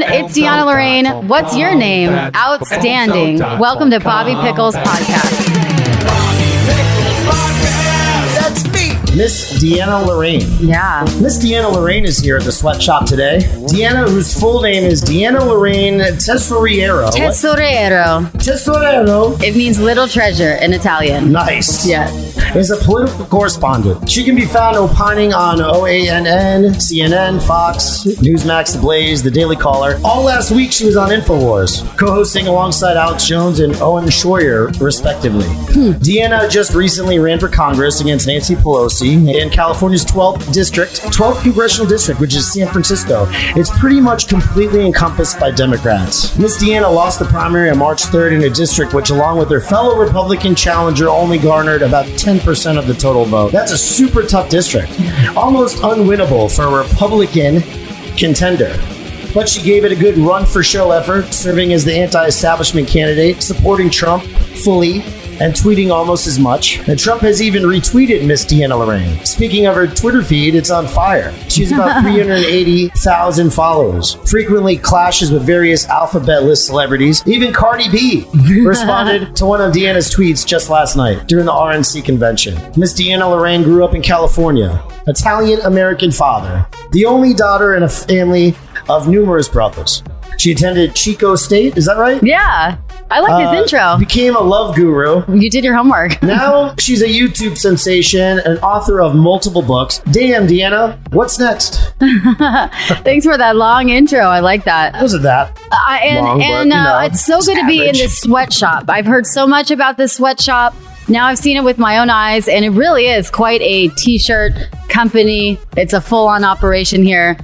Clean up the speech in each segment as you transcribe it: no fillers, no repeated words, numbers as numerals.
everyone. It's Deanna Lorraine. What's your name? Outstanding. Welcome to Bobby Pickles Podcast. That's me. Miss Deanna Lorraine. Yeah. Miss Deanna Lorraine is here at the sweatshop today. Deanna, whose full name is Deanna Lorraine Tesorero. Tesorero. It means little treasure in Italian. Nice. Yes. Is a political correspondent. She can be found opining on OANN, CNN, Fox, Newsmax, The Blaze, The Daily Caller. All last week, she was on Infowars, co-hosting alongside Alex Jones and Owen Schroyer, respectively. Deanna just recently ran for Congress against Nancy Pelosi in California's 12th congressional district, which is San Francisco. It's pretty much completely encompassed by Democrats. Miss Deanna lost the primary on March 3rd in a district which, along with her fellow Republican challenger, only garnered about 10% of the total vote. That's a super tough district. Almost unwinnable for a Republican contender. But she gave it a good run-for-show effort, serving as the anti-establishment candidate, supporting Trump fully, and tweeting almost as much. And Trump has even retweeted Miss Deanna Lorraine. Speaking of her Twitter feed, it's on fire. She's about 380,000 followers, frequently clashes with various alphabet list celebrities. Even Cardi B responded to one of Deanna's tweets just last night during the RNC convention. Miss Deanna Lorraine grew up in California, Italian-American father, the only daughter in a family of numerous brothers. She attended Chico State, is that right? Yeah. I like his intro. Became a love guru. You did your homework. Now she's a YouTube sensation and author of multiple books. Damn, Deanna, what's next? Thanks for that long intro. I like that. Wasn't that long, it's so good to be in this sweatshop. I've heard so much about this sweatshop. Now I've seen it with my own eyes, and it really is quite a t-shirt company. It's a full-on operation here.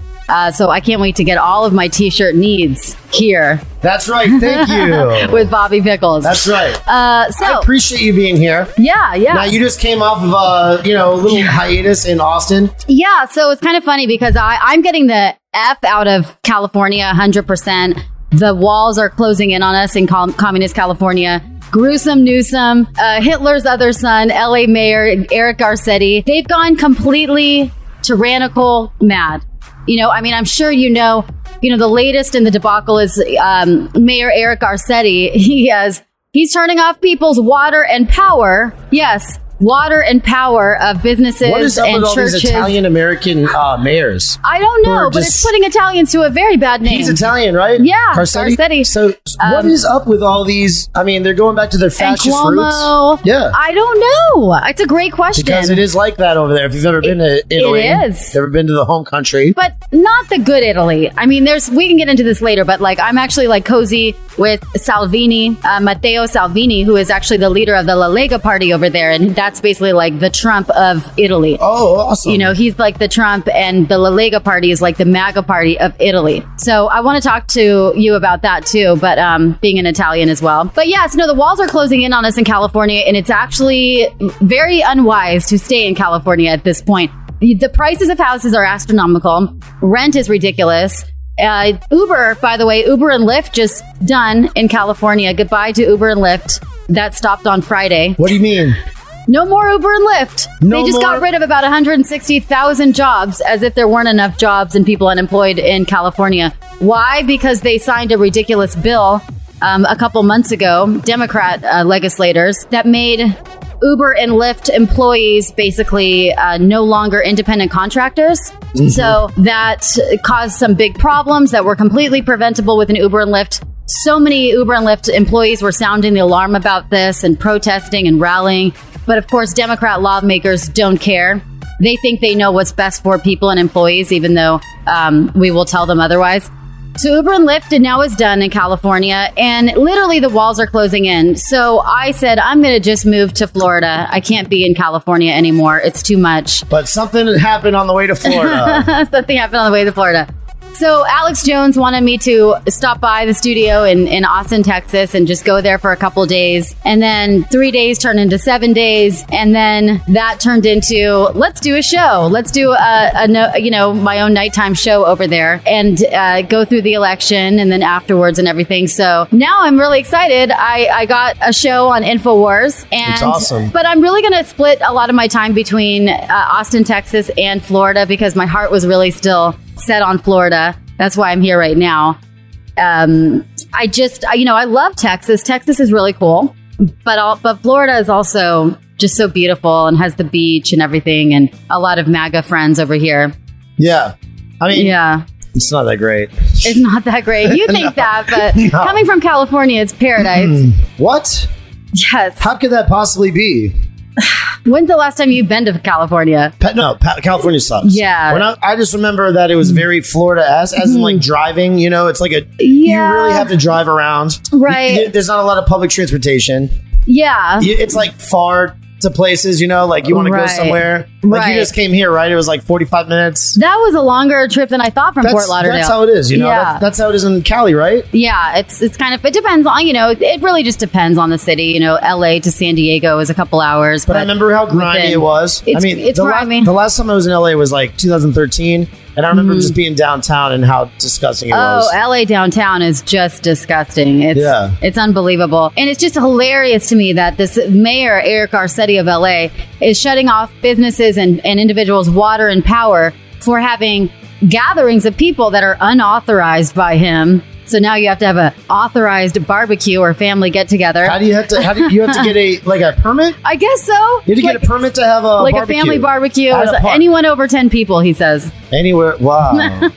So I can't wait to get all of my t-shirt needs here. That's right. Thank you. With Bobby Pickles. That's right. I appreciate you being here. Yeah. Now you just came off of a little hiatus in Austin. Yeah. So it's kind of funny because I'm getting the F out of California 100%. The walls are closing in on us in communist California. Gruesome Newsom, Hitler's other son, LA Mayor Eric Garcetti. They've gone completely tyrannical mad. I'm sure the latest in the debacle is Mayor Eric Garcetti. He's turning off people's water and power. Yes, water and power of businesses and churches. What is up with all these Italian-American mayors? I don't know, but it's putting Italians to a very bad name. He's Italian, right? Yeah, Garcetti. So what is up with all these? I mean, they're going back to their fascist roots. Yeah. I don't know. It's a great question. Because it is like that over there. If you've ever been to Italy. It is. Ever been to the home country. But not the good Italy. I mean, we can get into this later, but I'm actually cozy with Salvini, Matteo Salvini, who is actually the leader of the La Lega party over there. And that's basically the Trump of Italy. Oh, awesome. He's like the Trump, and the La Lega party is like the MAGA party of Italy. So I want to talk to you about that too, but being an Italian as well. But yes, the walls are closing in on us in California, and it's actually very unwise to stay in California at this point. The prices of houses are astronomical. Rent is ridiculous. Uber, by the way, Uber and Lyft just done in California. Goodbye to Uber and Lyft. That stopped on Friday. What do you mean? No more Uber and Lyft. They just got rid of about 160,000 jobs, as if there weren't enough jobs and people unemployed in California. Why? Because they signed a ridiculous bill a couple months ago, Democrat legislators, that made Uber and Lyft employees basically no longer independent contractors. Mm-hmm. So that caused some big problems that were completely preventable with an Uber and Lyft. So many Uber and Lyft employees were sounding the alarm about this and protesting and rallying. But of course, Democrat lawmakers don't care. They think they know what's best for people and employees, even though we will tell them otherwise. So Uber and Lyft now is done in California, and literally the walls are closing in. So I said, I'm going to just move to Florida. I can't be in California anymore. It's too much. But something happened on the way to Florida. Something happened on the way to Florida. So Alex Jones wanted me to stop by the studio in Austin, Texas, and just go there for a couple days. And then 3 days turned into 7 days. And then that turned into, let's do a show. Let's do my own nighttime show over there and go through the election and then afterwards and everything. So now I'm really excited. I got a show on Infowars. And, it's awesome. But I'm really going to split a lot of my time between Austin, Texas and Florida because my heart was really still set on Florida. That's why I'm here right now. I love Texas. Texas is really cool, but Florida is also just so beautiful and has the beach and everything, and a lot of MAGA friends over here. Yeah. I mean, it's not that great. It's not that great. You think that, but coming from California, it's paradise. What? Yes. How could that possibly be? When's the last time you've been to California? California sucks. Yeah. I just remember that it was very Florida-esque, as in like driving, it's like you really have to drive around. Right. There's not a lot of public transportation. Yeah. It's like far to places, like you want to go somewhere. Like you just came here, right? It was like 45 minutes. That was a longer trip than I thought from Fort Lauderdale. That's how it is, Yeah. That's how it is in Cali, right? Yeah, it's kind of, it depends on, it really just depends on the city. LA to San Diego is a couple hours. But I remember how grimy it was. It's grimy. The last time I was in LA was like 2013. And I remember just being downtown and how disgusting it was. Oh, LA downtown is just disgusting. It's unbelievable. And it's just hilarious to me that this mayor, Eric Garcetti of LA, is shutting off businesses and individuals' water and power for having gatherings of people that are unauthorized by him. So now you have to have an authorized barbecue or family get together. How do you have to get a permit? I guess so. You have to get a permit to have a a family barbecue. Anyone over 10 people, he says. Anywhere. Wow. I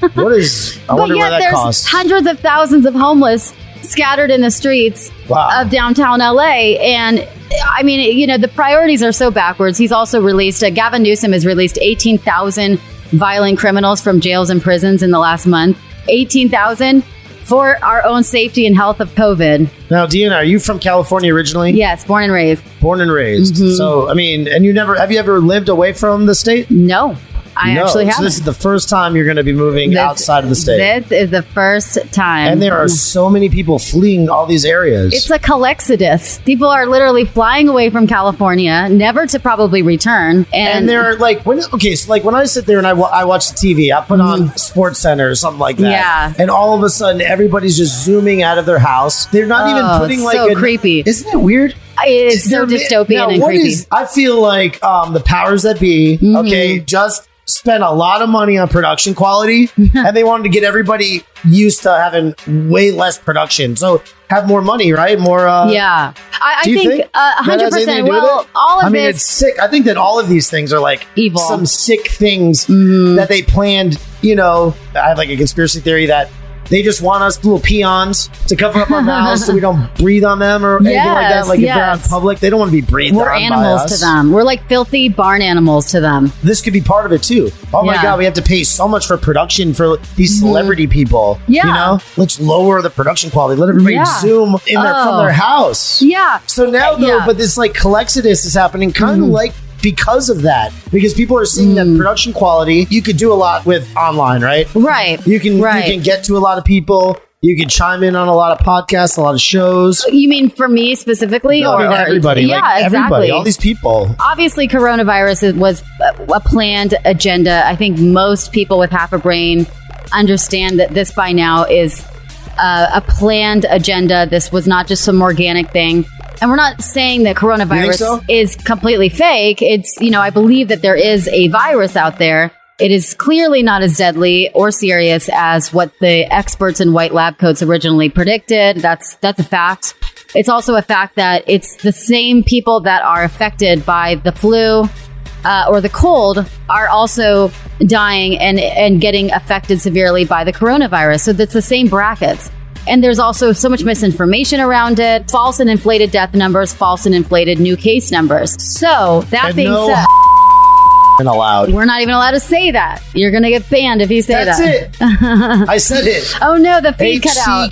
wonder where that costs. There's hundreds of thousands of homeless scattered in the streets of downtown LA. And I mean, the priorities are so backwards. He's also released, Gavin Newsom has released 18,000 violent criminals from jails and prisons in the last month. 18,000 for our own safety and health of COVID. Now, Deanna, are you from California originally? Yes, born and raised. Born and raised. Mm-hmm. So, I mean, and have you ever lived away from the state? No. I actually haven't. So this is the first time you're going to be moving outside of the state. This is the first time. And there are so many people fleeing all these areas. It's a colexodus. People are literally flying away from California, never to probably return. And they're like, when I sit there and I watch the TV, I put on Sports Center or something like that. Yeah. And all of a sudden, everybody's just zooming out of their house. They're not even putting so creepy. Isn't it weird? It's so dystopian and creepy. I feel like the powers that be, just spent a lot of money on production quality and they wanted to get everybody used to having way less production. So have more money, right? More. I think 100%. Well, all of this. It's sick. I think that all of these things are like evil. Some sick things that they planned. I have like a conspiracy theory that they just want us little peons to cover up our mouths so we don't breathe on them or anything like that. Like if they're out in public, they don't want to be breathed on by us. We're animals to them. We're like filthy barn animals to them. This could be part of it too. Oh my God, we have to pay so much for production for these celebrity people. Yeah. Let's lower the production quality. Let everybody zoom in from their house. Yeah. So now though, but this like colexodus is happening kind of like because of that, because people are seeing that production quality, you could do a lot with online, right? Right. You can get to a lot of people. You can chime in on a lot of podcasts, a lot of shows. You mean for me specifically? No, or everybody. Yeah, exactly. Everybody, all these people. Obviously, coronavirus was a planned agenda. I think most people with half a brain understand that this by now is a planned agenda. This was not just some organic thing. And we're not saying that coronavirus is completely fake. It's, I believe that there is a virus out there. It is clearly not as deadly or serious as what the experts in white lab coats originally predicted. That's a fact. It's also a fact that it's the same people that are affected by the flu or the cold are also dying and getting affected severely by the coronavirus. So that's the same brackets. And there's also so much misinformation around it. False and inflated death numbers, false and inflated new case numbers. So that being said, allowed. We're not even allowed to say that. You're going to get banned if you say that. That's it. I said it. Oh no, the feed cut out.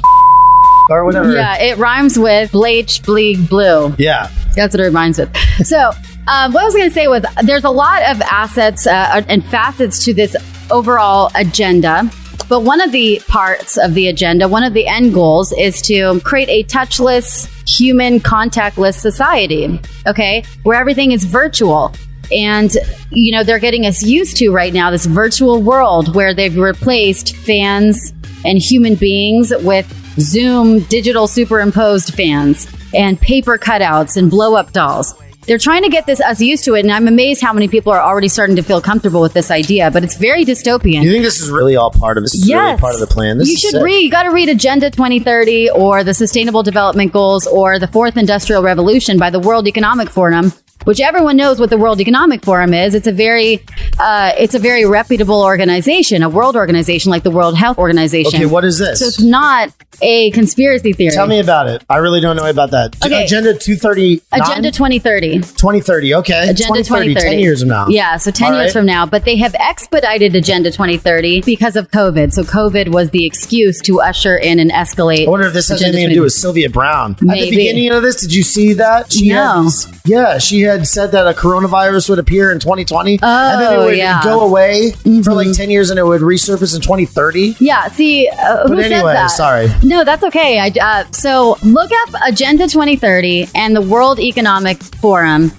Or whatever. Yeah, it rhymes with bleach, bleed, blue. Yeah. That's what it rhymes with. So what I was going to say was there's a lot of assets and facets to this overall agenda. But one of the parts of the agenda, one of the end goals is to create a touchless, human, contactless society, okay, where everything is virtual. And, they're getting us used to right now this virtual world where they've replaced fans and human beings with Zoom digital superimposed fans and paper cutouts and blow-up dolls. They're trying to get us used to it, and I'm amazed how many people are already starting to feel comfortable with this idea, but it's very dystopian. You think this is really all part of this? Is really part of the plan? This you should read. You got to read Agenda 2030 or the Sustainable Development Goals or the Fourth Industrial Revolution by the World Economic Forum, which everyone knows what the World Economic Forum is. It's a very reputable organization, a world organization like the World Health Organization. Okay, what is this? So it's not a conspiracy theory. Tell me about it. I really don't know about that. Okay. Agenda 230. Agenda 2030. 2030, okay. Agenda 2030. 10 years from now. Yeah, so 10 years from now. But they have expedited Agenda 2030 because of COVID. So COVID was the excuse to usher in and escalate. I wonder if this has anything to do with Sylvia Brown. Maybe. At the beginning of this, did you see that? She had said that a coronavirus would appear in 2020. And then it would go away for like 10 years and it would resurface in 2030. Yeah, see, who said that? Sorry. No, that's okay. So look up Agenda 2030 and the World Economic Forum.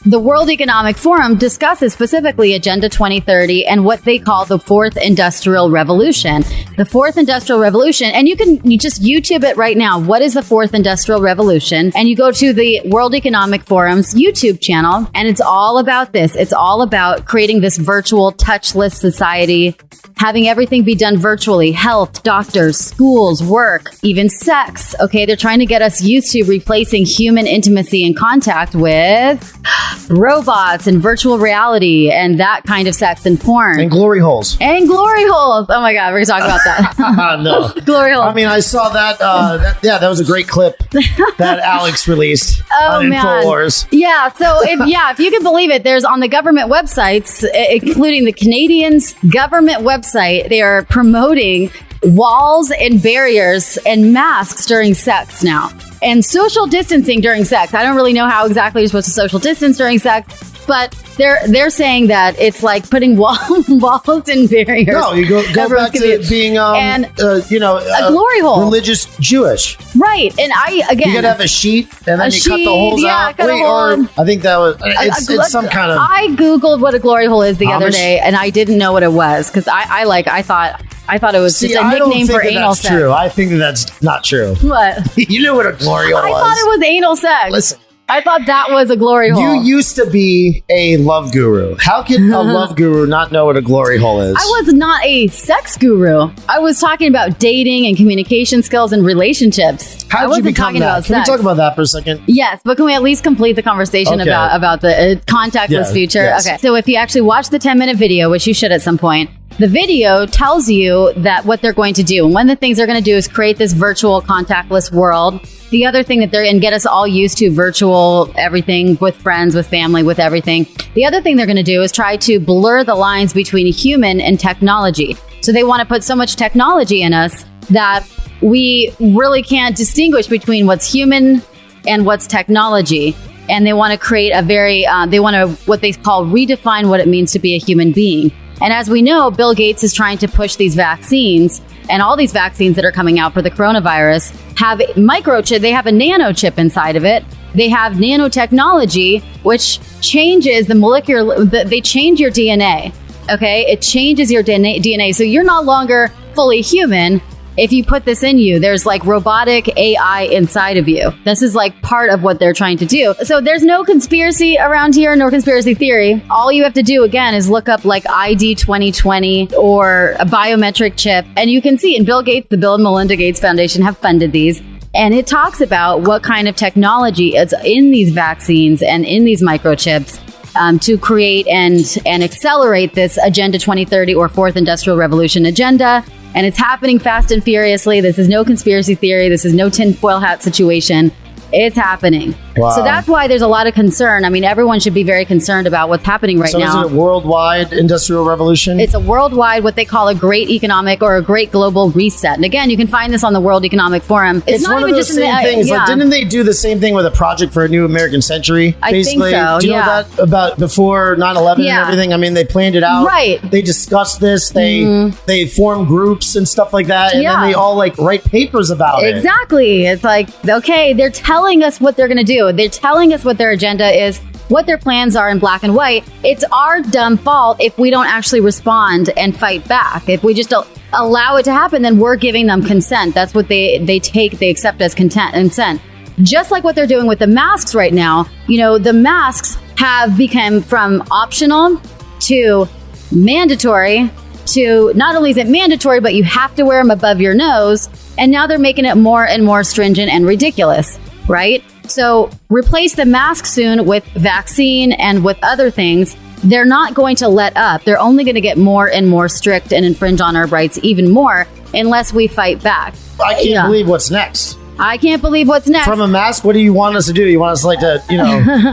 The World Economic Forum discusses specifically Agenda 2030 and what they call the Fourth Industrial Revolution. The Fourth Industrial Revolution, and you just YouTube it right now. What is the Fourth Industrial Revolution? And you go to the World Economic Forum's YouTube channel, and it's all about this. It's all about creating this virtual, touchless society, having everything be done virtually. Health, doctors, schools, work, even sex. Okay, they're trying to get us used to replacing human intimacy and contact with robots and virtual reality and that kind of sex and porn. And glory holes. Oh my God, we're going to talk about that. No. Glory holes. I mean, I saw that. That was a great clip that Alex released on Infowars. Yeah, so if you can believe it, there's on the government websites, including the Canadians' government website, they are promoting walls and barriers and masks during sex now. And social distancing during sex. I don't really know how exactly you're supposed to social distance during sex, but they're saying that it's like putting walls and barriers. No, you go back to being a glory hole, religious Jewish, right? And you gotta have a sheet and then cut the holes out. I think that was it's some kind of. I googled what a glory hole is the other day, and I didn't know what it was because I thought it was just a nickname for anal sex. True. I think that's not true. What? You knew what a glory hole was. I thought it was anal sex. Listen. I thought that was a glory hole. You used to be a love guru. How can a love guru not know what a glory hole is? I was not a sex guru. I was talking about dating and communication skills and relationships. How did you become that? Can we talk about that for a second? Yes, but can we at least complete the conversation about the contactless future? Yes. Okay. So if you actually watch the 10-minute video, which you should at some point, the video tells you that what they're going to do. And one of the things they're going to do is create this virtual contactless world. The other thing that they're going to get us all used to virtual everything with friends, with family, with everything. The other thing they're going to do is try to blur the lines between human and technology. So they want to put so much technology in us that we really can't distinguish between what's human and what's technology. And they want to create what they call redefine what it means to be a human being. And as we know, Bill Gates is trying to push these vaccines, and all these vaccines that are coming out for the coronavirus have microchip. They have a nanochip inside of it. They have nanotechnology, which changes the molecular. They change your DNA. Okay, it changes your DNA, so you're no longer fully human. If you put this in you, there's like robotic AI inside of you. This is like part of what they're trying to do. So there's no conspiracy around here, no conspiracy theory. All you have to do, again, is look up like ID 2020 or a biometric chip. And you can see, and Bill and Melinda Gates Foundation have funded these. And it talks about what kind of technology is in these vaccines and in these microchips to create and accelerate this Agenda 2030 or Fourth Industrial Revolution agenda. And it's happening fast and furiously. This is no conspiracy theory. This is no tinfoil hat situation. It's happening. Wow. So that's why there's a lot of concern. I mean, everyone should be very concerned about what's happening right now. So is it a worldwide industrial revolution? It's a worldwide, what they call a great economic or a great global reset. And again, you can find this on the World Economic Forum. It's not one even of those same things. Yeah. Like, didn't they do the same thing with a project for a new American century? Basically? I think so, do you know that about before 9/11 and everything? I mean, they planned it out. Right. They discussed this. They formed groups and stuff like that. And then they all like write papers about it. Exactly. It's like, okay, they're telling us what they're going to do. They're telling us what their agenda is, what their plans are in black and white. It's our dumb fault if we don't actually respond and fight back. If we just allow it to happen, then we're giving them consent. That's what they accept as consent. just like what they're doing with the masks right now. You know, the masks have become from optional to mandatory to not only is it mandatory, but you have to wear them above your nose. And now they're making it more and more stringent and ridiculous, right? So replace the mask soon with vaccine and with other things. They're not going to let up. They're only going to get more and more strict and infringe on our rights even more unless we fight back. I can't believe what's next. I can't believe what's next. From a mask, what do you want us to do? You want us like to,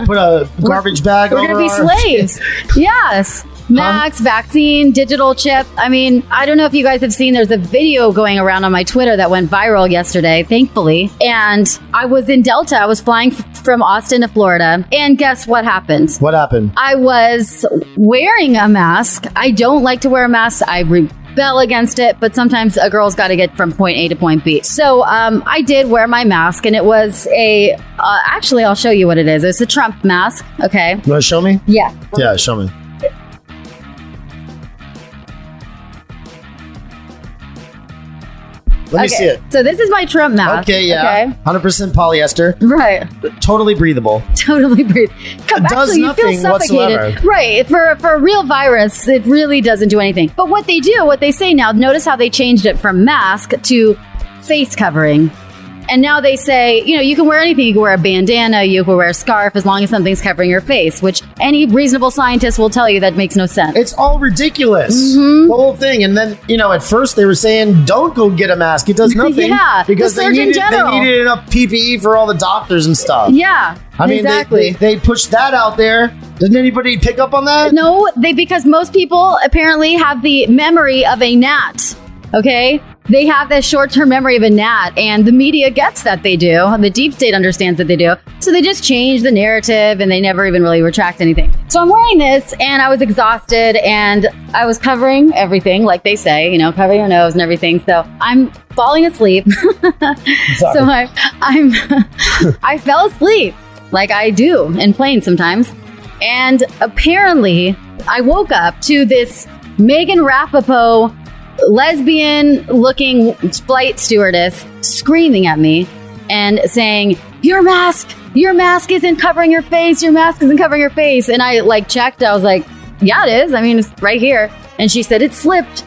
put a garbage bag over our... We're going to be slaves. Yes. Max, vaccine, digital chip. I mean, I don't know if you guys have seen, there's a video going around on my Twitter that went viral yesterday, thankfully. And I was in Delta. I was flying from Austin to Florida. And guess what happened? What happened? I was wearing a mask. I don't like to wear a mask. I rebel against it, but sometimes a girl's got to get from point A to point B. So I did wear my mask, and it was actually, I'll show you what it is. It's a Trump mask. Okay. You want to show me? Yeah. Yeah, show me. Let me see it. So this is my Trump mask. Okay, yeah. Okay. 100% polyester. Right. Totally breathable. Totally breathable. Does nothing whatsoever. Right. For a real virus, it really doesn't do anything. But what they say now, notice how they changed it from mask to face covering. And now they say, you can wear anything. You can wear a bandana, you can wear a scarf, as long as something's covering your face, which any reasonable scientist will tell you that makes no sense. It's all ridiculous. Mm-hmm. The whole thing. And then, at first they were saying, don't go get a mask. It does nothing. Yeah. Because they needed enough PPE for all the doctors and stuff. Yeah. I mean, exactly. They pushed that out there. Didn't anybody pick up on that? No, because most people apparently have the memory of a gnat. Okay? They have this short-term memory of a gnat, and the media gets that they do. The deep state understands that they do. So they just change the narrative, and they never even really retract anything. So I'm wearing this, and I was exhausted, and I was covering everything, like they say, covering your nose and everything. So I'm falling asleep. So I fell asleep, like I do in planes sometimes. And apparently, I woke up to this Megan Rapaport lesbian-looking flight stewardess screaming at me and saying, your mask isn't covering your face. Your mask isn't covering your face. And I checked. I was like, yeah, it is. I mean, it's right here. And she said, it slipped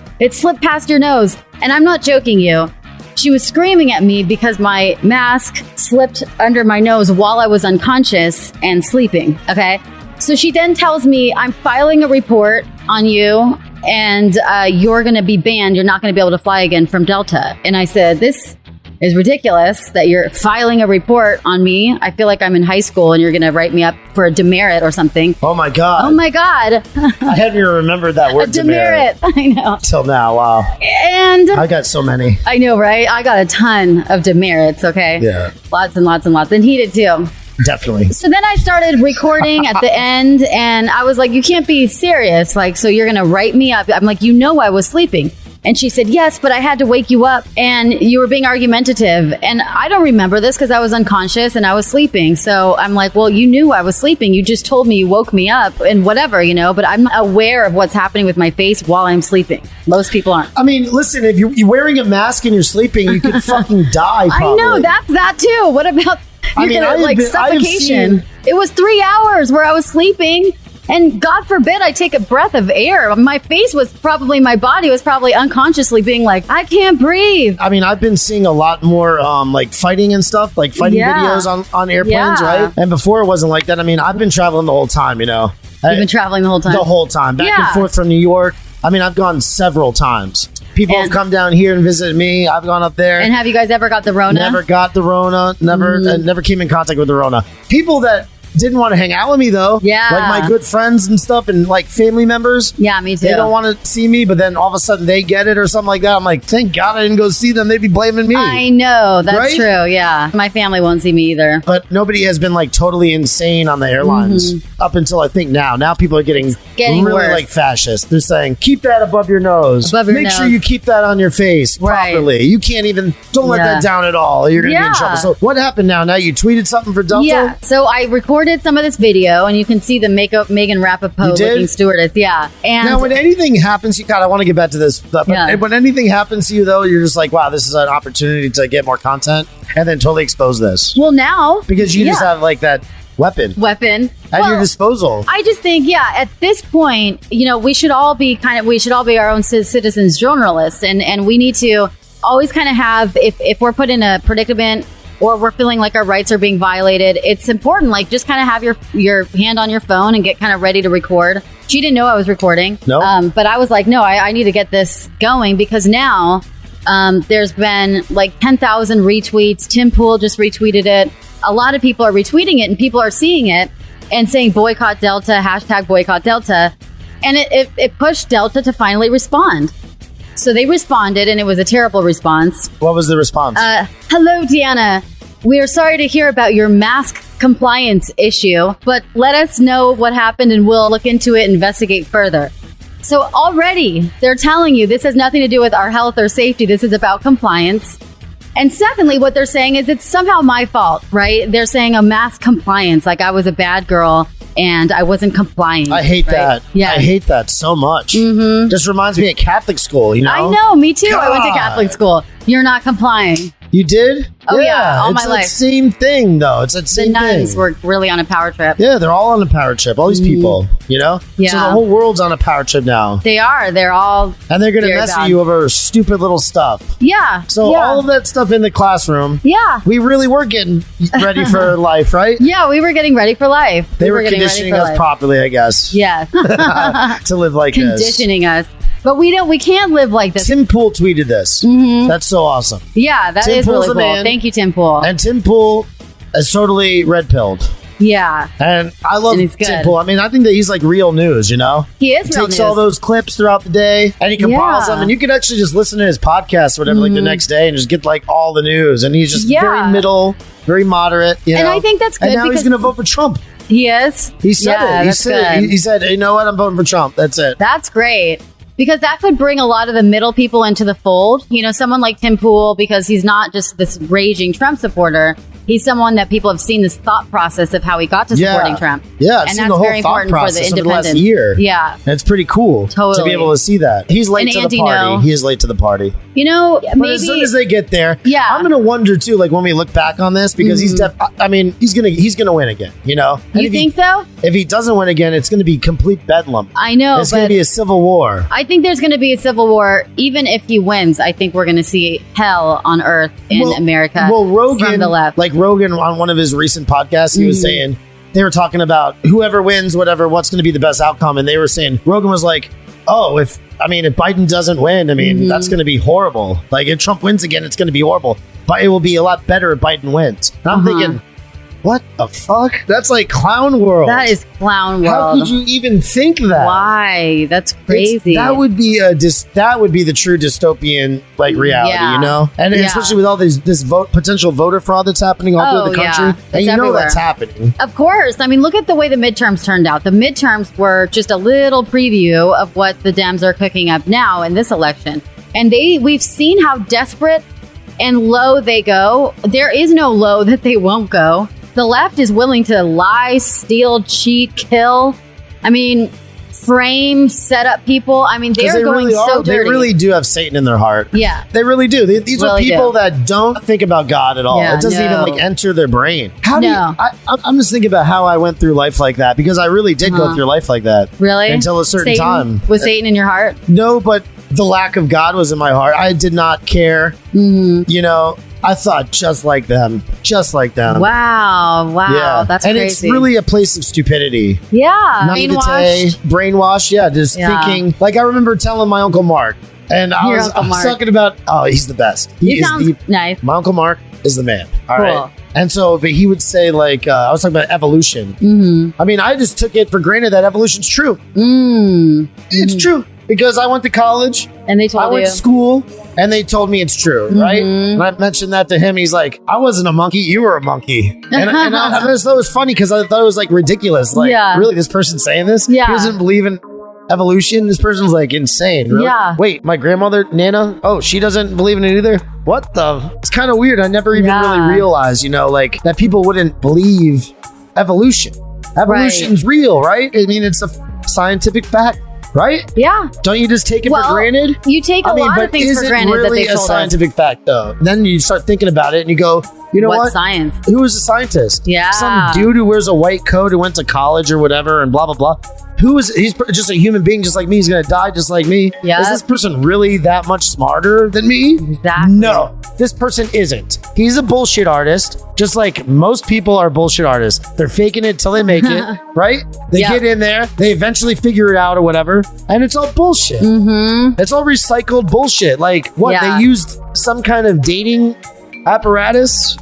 past your nose. And I'm not joking you. She was screaming at me because my mask slipped under my nose while I was unconscious and sleeping. Okay. So she then tells me, I'm filing a report on you, and you're going to be banned. You're not going to be able to fly again from Delta. And I said, this is ridiculous that you're filing a report on me. I feel like I'm in high school and you're going to write me up for a demerit or something. Oh, my God. Oh, my God. I hadn't even remembered that word, demerit. I know. Till now, wow. And I got so many. I know, right? I got a ton of demerits, okay? Yeah. Lots and lots and lots. And he did too. Definitely. So then I started recording at the end, and I was like, you can't be serious. So you're going to write me up. I'm like, I was sleeping. And she said, yes, but I had to wake you up, and you were being argumentative. And I don't remember this because I was unconscious and I was sleeping. So I'm like, well, you knew I was sleeping. You just told me you woke me up and whatever, but I'm aware of what's happening with my face while I'm sleeping. Most people aren't. I mean, listen, if you're wearing a mask and you're sleeping, you could fucking die, probably. I know, that's that too. What about... suffocation. It was 3 hours where I was sleeping, and God forbid I take a breath of air. My body was probably unconsciously being like, I can't breathe. I mean, I've been seeing a lot more fighting and stuff, like fighting videos on airplanes, right? And before it wasn't like that. I mean, I've been traveling the whole time, You've been traveling the whole time? The whole time. Back and forth from New York. I mean, I've gone several times. People have come down here and visited me. I've gone up there. And have you guys ever got the Rona? Never got the Rona. Never came in contact with the Rona. People that didn't want to hang out with me, though. Yeah. Like my good friends and stuff and like family members. Yeah, me too. They don't want to see me, but then all of a sudden they get it or something like that. I'm like, thank God I didn't go see them. They'd be blaming me. I know. That's true. Yeah. My family won't see me either. But nobody has been like totally insane on the airlines up until I think now. Now people are getting really worse. Like fascist. They're saying, keep that above your nose. Make sure you keep that on your face properly. You can't even, don't let that down at all. You're going to be in trouble. So what happened now? Now you tweeted something for Delta? Yeah. So I recorded forwarded some of this video, and you can see the makeup Megan Rapaport looking stewardess. Yeah. And now, when anything happens, I want to get back to this. But when anything happens to you, though, you're just like, wow, this is an opportunity to get more content and then totally expose this. Well, now. Because you just have like that weapon at your disposal. I just think, at this point, we should all be our own citizens journalists, and we need to always kind of have, if we're put in a predicament or we're feeling like our rights are being violated, it's important, like, just kind of have your hand on your phone and get kind of ready to record. She didn't know I was recording. No. But I was like, no, I need to get this going, because now there's been like 10,000 retweets. Tim Pool just retweeted it. A lot of people are retweeting it, and people are seeing it and saying boycott Delta, hashtag boycott Delta. And it pushed Delta to finally respond. So they responded, and it was a terrible response. What was the response? Hello, Deanna. We are sorry to hear about your mask compliance issue, but let us know what happened and we'll look into it and investigate further. So already they're telling you this has nothing to do with our health or safety. This is about compliance. And secondly, what they're saying is it's somehow my fault, right? They're saying a mask compliance, like I was a bad girl and I wasn't complying. I hate that. Yeah, I hate that so much. Mm-hmm. Just reminds me of Catholic school, you know? I know, me too. God. I went to Catholic school. You're not complying. You did? Oh, yeah, all my life. It's that same thing, though. It's that same thing. The nuns were really on a power trip. Yeah, they're all on a power trip. All these people, you know? Yeah. So the whole world's on a power trip now. They are. They're all and they're going to mess with you over stupid little stuff. Yeah. So all of that stuff in the classroom. Yeah. We really were getting ready for life, right? Yeah, we were getting ready for life. They were conditioning us properly, I guess. Yeah. To live like this. Conditioning us. But we can't live like this. Tim Pool tweeted this. Mm-hmm. That's so awesome. Yeah, that is really cool. Thank you, Tim Pool. And Tim Pool is totally red-pilled. Yeah. And I love Tim Pool. I mean, I think that he's like real news, you know? He is real news. He takes all those clips throughout the day and he compiles them. And you can actually just listen to his podcast or whatever, like the next day, and just get like all the news. And he's just very middle, very moderate, you know? And I think that's good. And now he's going to vote for Trump. He is? He said it. He said, you know what? I'm voting for Trump. That's it. That's great. Because that could bring a lot of the middle people into the fold. You know, someone like Tim Pool, because he's not just this raging Trump supporter. He's someone that people have seen this thought process of how he got to supporting Trump. Yeah, I've seen the whole very thought process for the last year. Yeah. And it's pretty cool to be able to see that. He's late to the party. He is late to the party. You know, but as soon as they get there, I'm going to wonder too, like when we look back on this, because he's going to win again, you know? You think so? If he doesn't win again, it's going to be complete bedlam. I know, it's going to be a civil war. I think there's going to be a civil war. Even if he wins, I think we're going to see hell on earth in America. Well, Rogan, from the left. Like Rogan on one of his recent podcasts, he was saying, they were talking about whoever wins, whatever, what's going to be the best outcome. And they were saying, Rogan was like, oh, if Biden doesn't win, that's going to be horrible. Like if Trump wins again, it's going to be horrible. But it will be a lot better if Biden wins. And I'm thinking, what the fuck? That's like clown world. That is clown world. How could you even think that? Why? That's crazy. That would be the true dystopian like reality, you know? And especially with all this potential voter fraud that's happening all through the country. And you know that's happening. Of course. I mean, look at the way the midterms turned out. The midterms were just a little preview of what the Dems are cooking up now in this election. And we've seen how desperate and low they go. There is no low that they won't go. The left is willing to lie, steal, cheat, kill. I mean, frame, set up people. I mean, they're going really so dirty. They really do have Satan in their heart. Yeah. They really do. These are people that don't think about God at all. Yeah, it doesn't even enter their brain. I'm just thinking about how I went through life like that, because I really did go through life like that. Really? Until a certain time. Was Satan in your heart? No, but the lack of God was in my heart. I did not care. You know, I thought just like them. Wow. Yeah. That's and crazy. It's really a place of stupidity. Yeah. Brainwashed. Yeah. Just thinking. Like, I remember telling my Uncle Mark, and I was talking about, he's the best. He sounds nice. My Uncle Mark is the man. All right. And so, but he would say, like, I was talking about evolution. I mean, I just took it for granted that evolution's true. It's true. Because I went to college. And they told you. I went to school. And they told me it's true, right? And I mentioned that to him. He's like, I wasn't a monkey. You were a monkey. And I just thought it was funny because I thought it was like ridiculous. Like, really, this person's saying this? Yeah. He doesn't believe in evolution? This person's like insane. Really? Yeah. Wait, my grandmother, Nana? She doesn't believe in it either? What the? It's kind of weird. I never even really realized, you know, like that people wouldn't believe evolution. Evolution's real, right? I mean, it's a scientific fact, right? Yeah. Don't you just take it for granted? You take a lot of things for granted really that they told a scientific fact, though? Then you start thinking about it and you go, you know what? Science? Who was a scientist? Yeah. Some dude who wears a white coat who went to college or whatever and blah, blah, blah. He's just a human being just like me. He's going to die just like me. Yep. Is this person really that much smarter than me? Exactly. No, this person isn't. He's a bullshit artist, just like most people are bullshit artists. They're faking it till they make it, right? They get in there, they eventually figure it out or whatever, and it's all bullshit. Mm-hmm. It's all recycled bullshit. Like, what? They used some kind of dating apparatus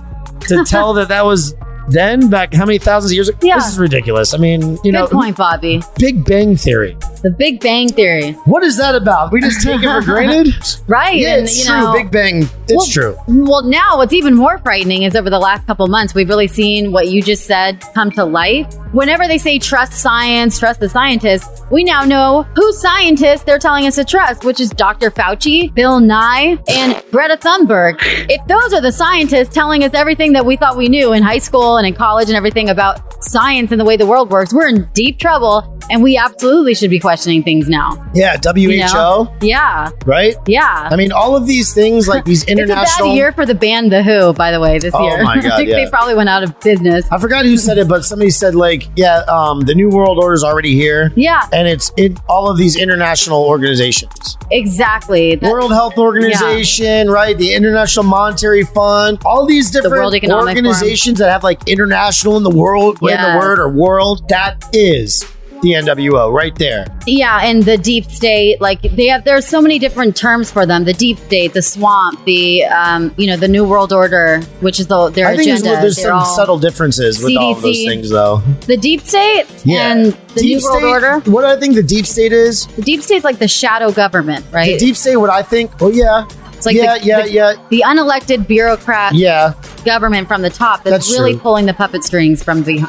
to tell that was then, back how many thousands of years ago? Yeah. This is ridiculous. I mean, Good point, Bobby. Big Bang Theory. The Big Bang Theory. What is that about? We just take it for granted? Right. Yeah, and, it's true. Big Bang, it's true. Well, now what's even more frightening is over the last couple months, we've really seen what you just said come to life. Whenever they say trust science, trust the scientists, we now know whose scientists they're telling us to trust, which is Dr. Fauci, Bill Nye, and Greta Thunberg. If those are the scientists telling us everything that we thought we knew in high school and in college and everything about science and the way the world works, we're in deep trouble, and we absolutely should be questioning things now. Yeah, WHO. You know? Yeah. Right? Yeah. I mean, all of these things, like these international... It's a bad year for the band The Who, by the way, this year. Oh my God, I think yeah. they probably went out of business. I forgot who said it, but somebody said, like, the New World Order is already here. Yeah. And it's in all of these international organizations. Exactly. World Health Organization, right? The International Monetary Fund. All these different World Economic organizations that have, like, international in the world, in the word or world. That is the NWO right there. Yeah, and the deep state, like there's so many different terms for them. The deep state, the swamp, the the New World Order, which is their agenda. I think there's some subtle differences with all of those things, though. The deep state and the New World Order. What I think the deep state is? The deep state's like the shadow government, right? The deep state, what I think, it's like the unelected bureaucrat government from the top that's really pulling the puppet strings from the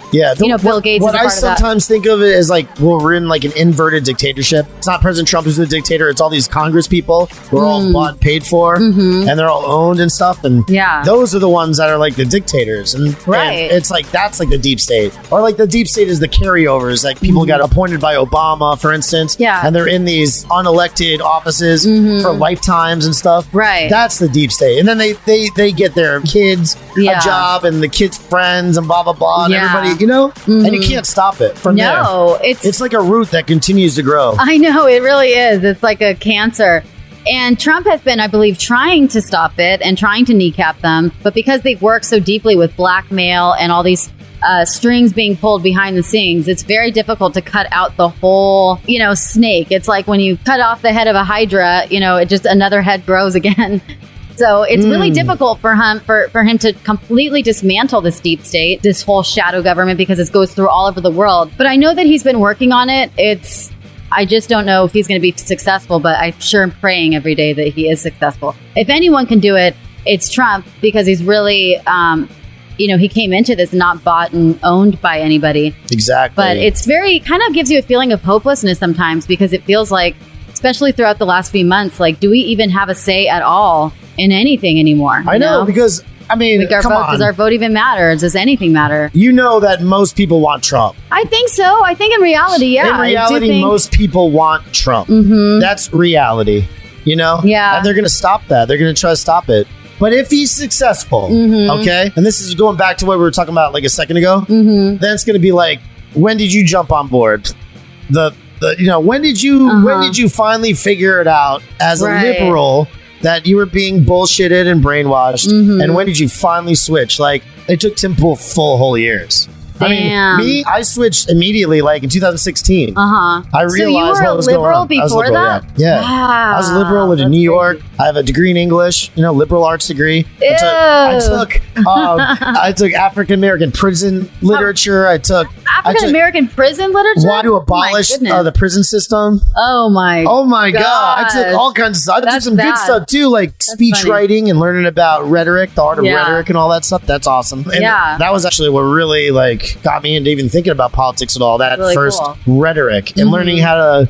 Bill Gates. What is a I part sometimes think of it as like, well, we're in like an inverted dictatorship. It's not President Trump who's the dictator. It's all these Congress people who are all bought and paid for, and they're all owned and stuff. And those are the ones that are like the dictators. And it's like that's like the deep state, or like the deep state is the carryovers. Like people got appointed by Obama, for instance, and they're in these unelected offices for lifetimes and stuff. Right. That's the deep state. And then they get their kids a job and the kids' friends and blah, blah, blah. And everybody, and you can't stop it from there. No, it's like a root that continues to grow. I know, it really is. It's like a cancer. And Trump has been, I believe, trying to stop it and trying to kneecap them. But because they've worked so deeply with blackmail and all these strings being pulled behind the scenes, it's very difficult to cut out the whole, snake. It's like when you cut off the head of a hydra, it just another head grows again. So it's really difficult for him to completely dismantle this deep state, this whole shadow government, because it goes through all over the world. But I know that he's been working on it. I just don't know if he's going to be successful, but I'm sure I'm praying every day that he is successful. If anyone can do it, it's Trump, because he's really, he came into this not bought and owned by anybody. Exactly. But it's kind of gives you a feeling of hopelessness sometimes, because it feels like, especially throughout the last few months, like, do we even have a say at all in anything anymore? I know, because, I mean, come on. Does our vote even matter? Does anything matter? You know that most people want Trump. I think so. I think in reality, yeah. In reality, most people want Trump. Mm-hmm. That's reality, Yeah. And they're going to stop that. They're going to try to stop it. But if he's successful, okay, and this is going back to what we were talking about like a second ago, then it's going to be like, when did you jump on board? When did you finally figure it out as a liberal that you were being bullshitted and brainwashed? And when did you finally switch? Like, it took Tim Pool full whole years. Damn. I mean, I switched immediately, like in 2016. I realized what was going on. Before that? Yeah. Wow. I was a liberal, lived in New York. I have a degree in English, liberal arts degree. I took African American prison literature. African American prison literature? Why to abolish the prison system? Oh my God. I took all kinds of stuff. I took some good stuff too, like speech writing and learning about rhetoric, the art of rhetoric and all that stuff. That's awesome. And that was actually what really got me into even thinking about politics at all. That really first rhetoric and learning how to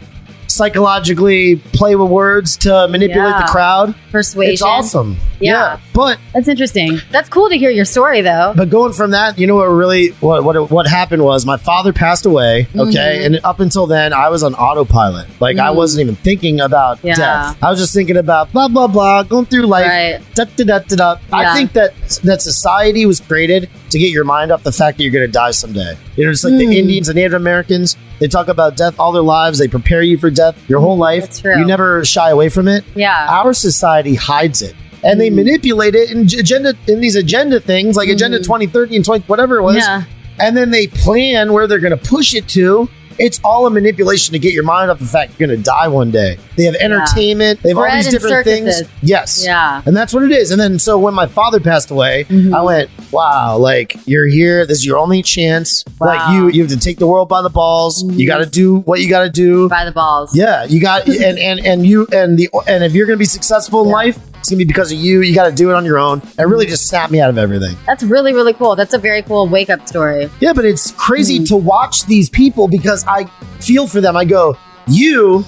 psychologically play with words to manipulate the crowd. Persuasion. It's awesome. Yeah. But that's interesting. That's cool to hear your story, though. But going from that, you know what happened was my father passed away. Okay, and up until then, I was on autopilot. Like I wasn't even thinking about death. I was just thinking about blah blah blah, going through life. Right. Da, da, da, da, da. I think that society was created to get your mind off the fact that you're going to die someday. You know, just like the Indians and Native Americans, they talk about death all their lives. They prepare you for death your whole life. That's true. You never shy away from it. Yeah. Our society hides it. And they manipulate it in these agenda things, like Agenda 2030 and 20, whatever it was. Yeah. And then they plan where they're going to push it to. It's all a manipulation to get your mind off the fact you're going to die one day. They have entertainment. They have all these different things. Yes. Yeah. And that's what it is. And then so when my father passed away, I went, wow, like you're here. This is your only chance. Wow. Like you have to take the world by the balls. You got to do what you got to do. By the balls. Yeah. You got, and if you're going to be successful in life, it's going to be because of you. You got to do it on your own. It really just snapped me out of everything. That's really, really cool. That's a very cool wake-up story. Yeah, but it's crazy to watch these people because I feel for them. I go, you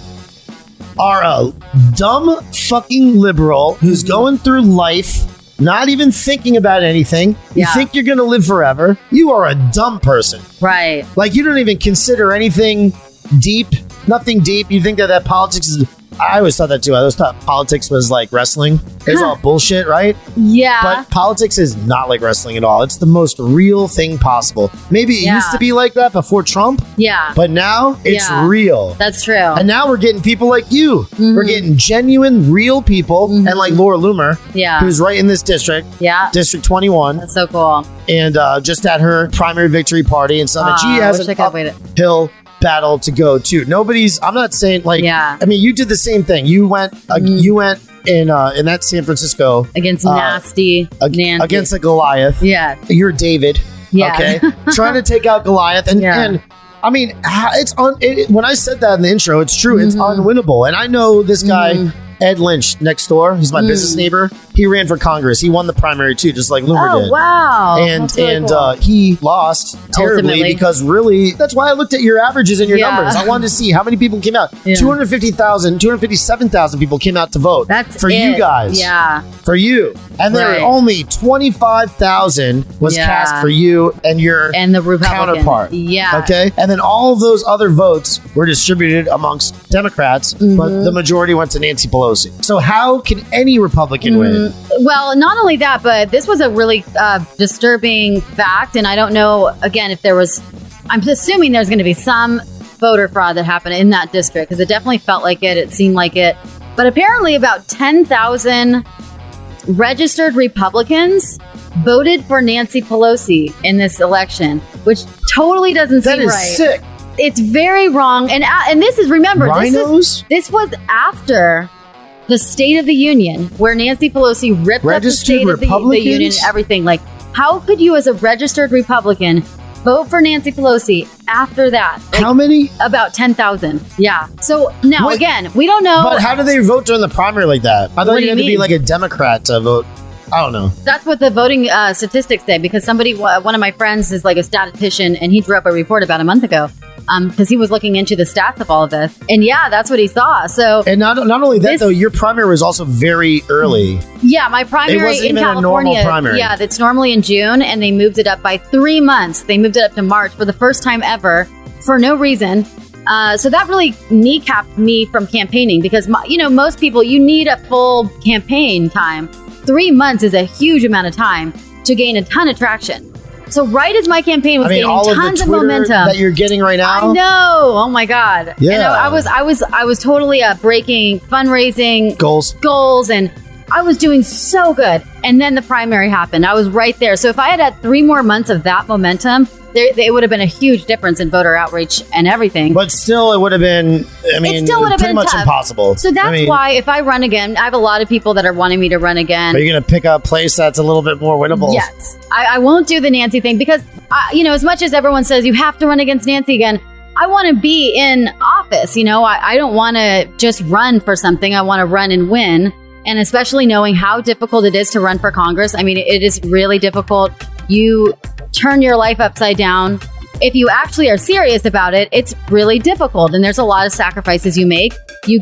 are a dumb fucking liberal who's going through life not even thinking about anything. You think you're going to live forever. You are a dumb person. Right. Like, you don't even consider anything deep. Nothing deep. You think that politics is... I always thought that too. I always thought politics was like wrestling. It's all bullshit, right? Yeah. But politics is not like wrestling at all. It's the most real thing possible. Maybe it used to be like that before Trump. Yeah. But now it's real. That's true. And now we're getting people like you. We're getting genuine, real people. And like Laura Loomer, who's right in this district. Yeah. District 21. That's so cool. And just at her primary victory party and stuff. And she has an uphill battle to go to. I'm not saying like, I mean, you did the same thing. You went in that San Francisco against Nancy. Against a Goliath. Yeah. You're David. Yeah. Okay. Trying to take out Goliath. And I mean, when I said that in the intro, it's true. It's unwinnable. And I know this guy, Ed Lynch, next door. He's my business neighbor. He ran for Congress. He won the primary too, just like Loomer did. Oh, wow. And cool. He lost terribly because really, that's why I looked at your averages and your numbers. I wanted to see how many people came out. 257,000 people came out to vote. That's for you guys. Yeah. For you. And there were only 25,000 was cast for you and your and the Republican counterpart. Yeah. Okay. And then all of those other votes were distributed amongst Democrats, but the majority went to Nancy Pelosi. So how can any Republican win? Well, not only that, but this was a really disturbing fact. And I don't know, again, if there was, I'm assuming there's going to be some voter fraud that happened in that district because it definitely felt like it. It seemed like it. But apparently about 10,000 registered Republicans voted for Nancy Pelosi in this election, which totally doesn't seem right. That is sick. It's very wrong. And this is, remember, this was after the State of the Union, where Nancy Pelosi ripped up the State of the Union and everything. Like, how could you, as a registered Republican, vote for Nancy Pelosi after that? Like, how many? About 10,000. Yeah. So now, again, we don't know. But how do they vote during the primary like that? I thought you had to be like a Democrat to vote. I don't know. That's what the voting statistics say, because one of my friends is like a statistician, and he drew up a report about a month ago. Because he was looking into the stats of all of this. And that's what he saw. So, and not only that, though, your primary was also very early. Yeah, my primary in California. Yeah, that's normally in June, and they moved it up by 3 months. They moved it up to March for the first time ever for no reason. So that really kneecapped me from campaigning because, most people, you need a full campaign time. 3 months is a huge amount of time to gain a ton of traction. So right as my campaign was gaining tons of momentum that you're getting right now. I know. Oh my God. Yeah. And I was totally breaking fundraising goals, and I was doing so good. And then the primary happened. I was right there. So if I had 3 more months of that momentum, it would have been a huge difference in voter outreach and everything. But still, it would have been, pretty much impossible. So that's why if I run again, I have a lot of people that are wanting me to run again. Are you going to pick a place that's a little bit more winnable? Yes. I won't do the Nancy thing because, as much as everyone says you have to run against Nancy again, I want to be in office. I don't want to just run for something. I want to run and win. And especially knowing how difficult it is to run for Congress. I mean, it is really difficult. You turn your life upside down if you actually are serious about it, it's really difficult. And there's a lot of sacrifices you make. You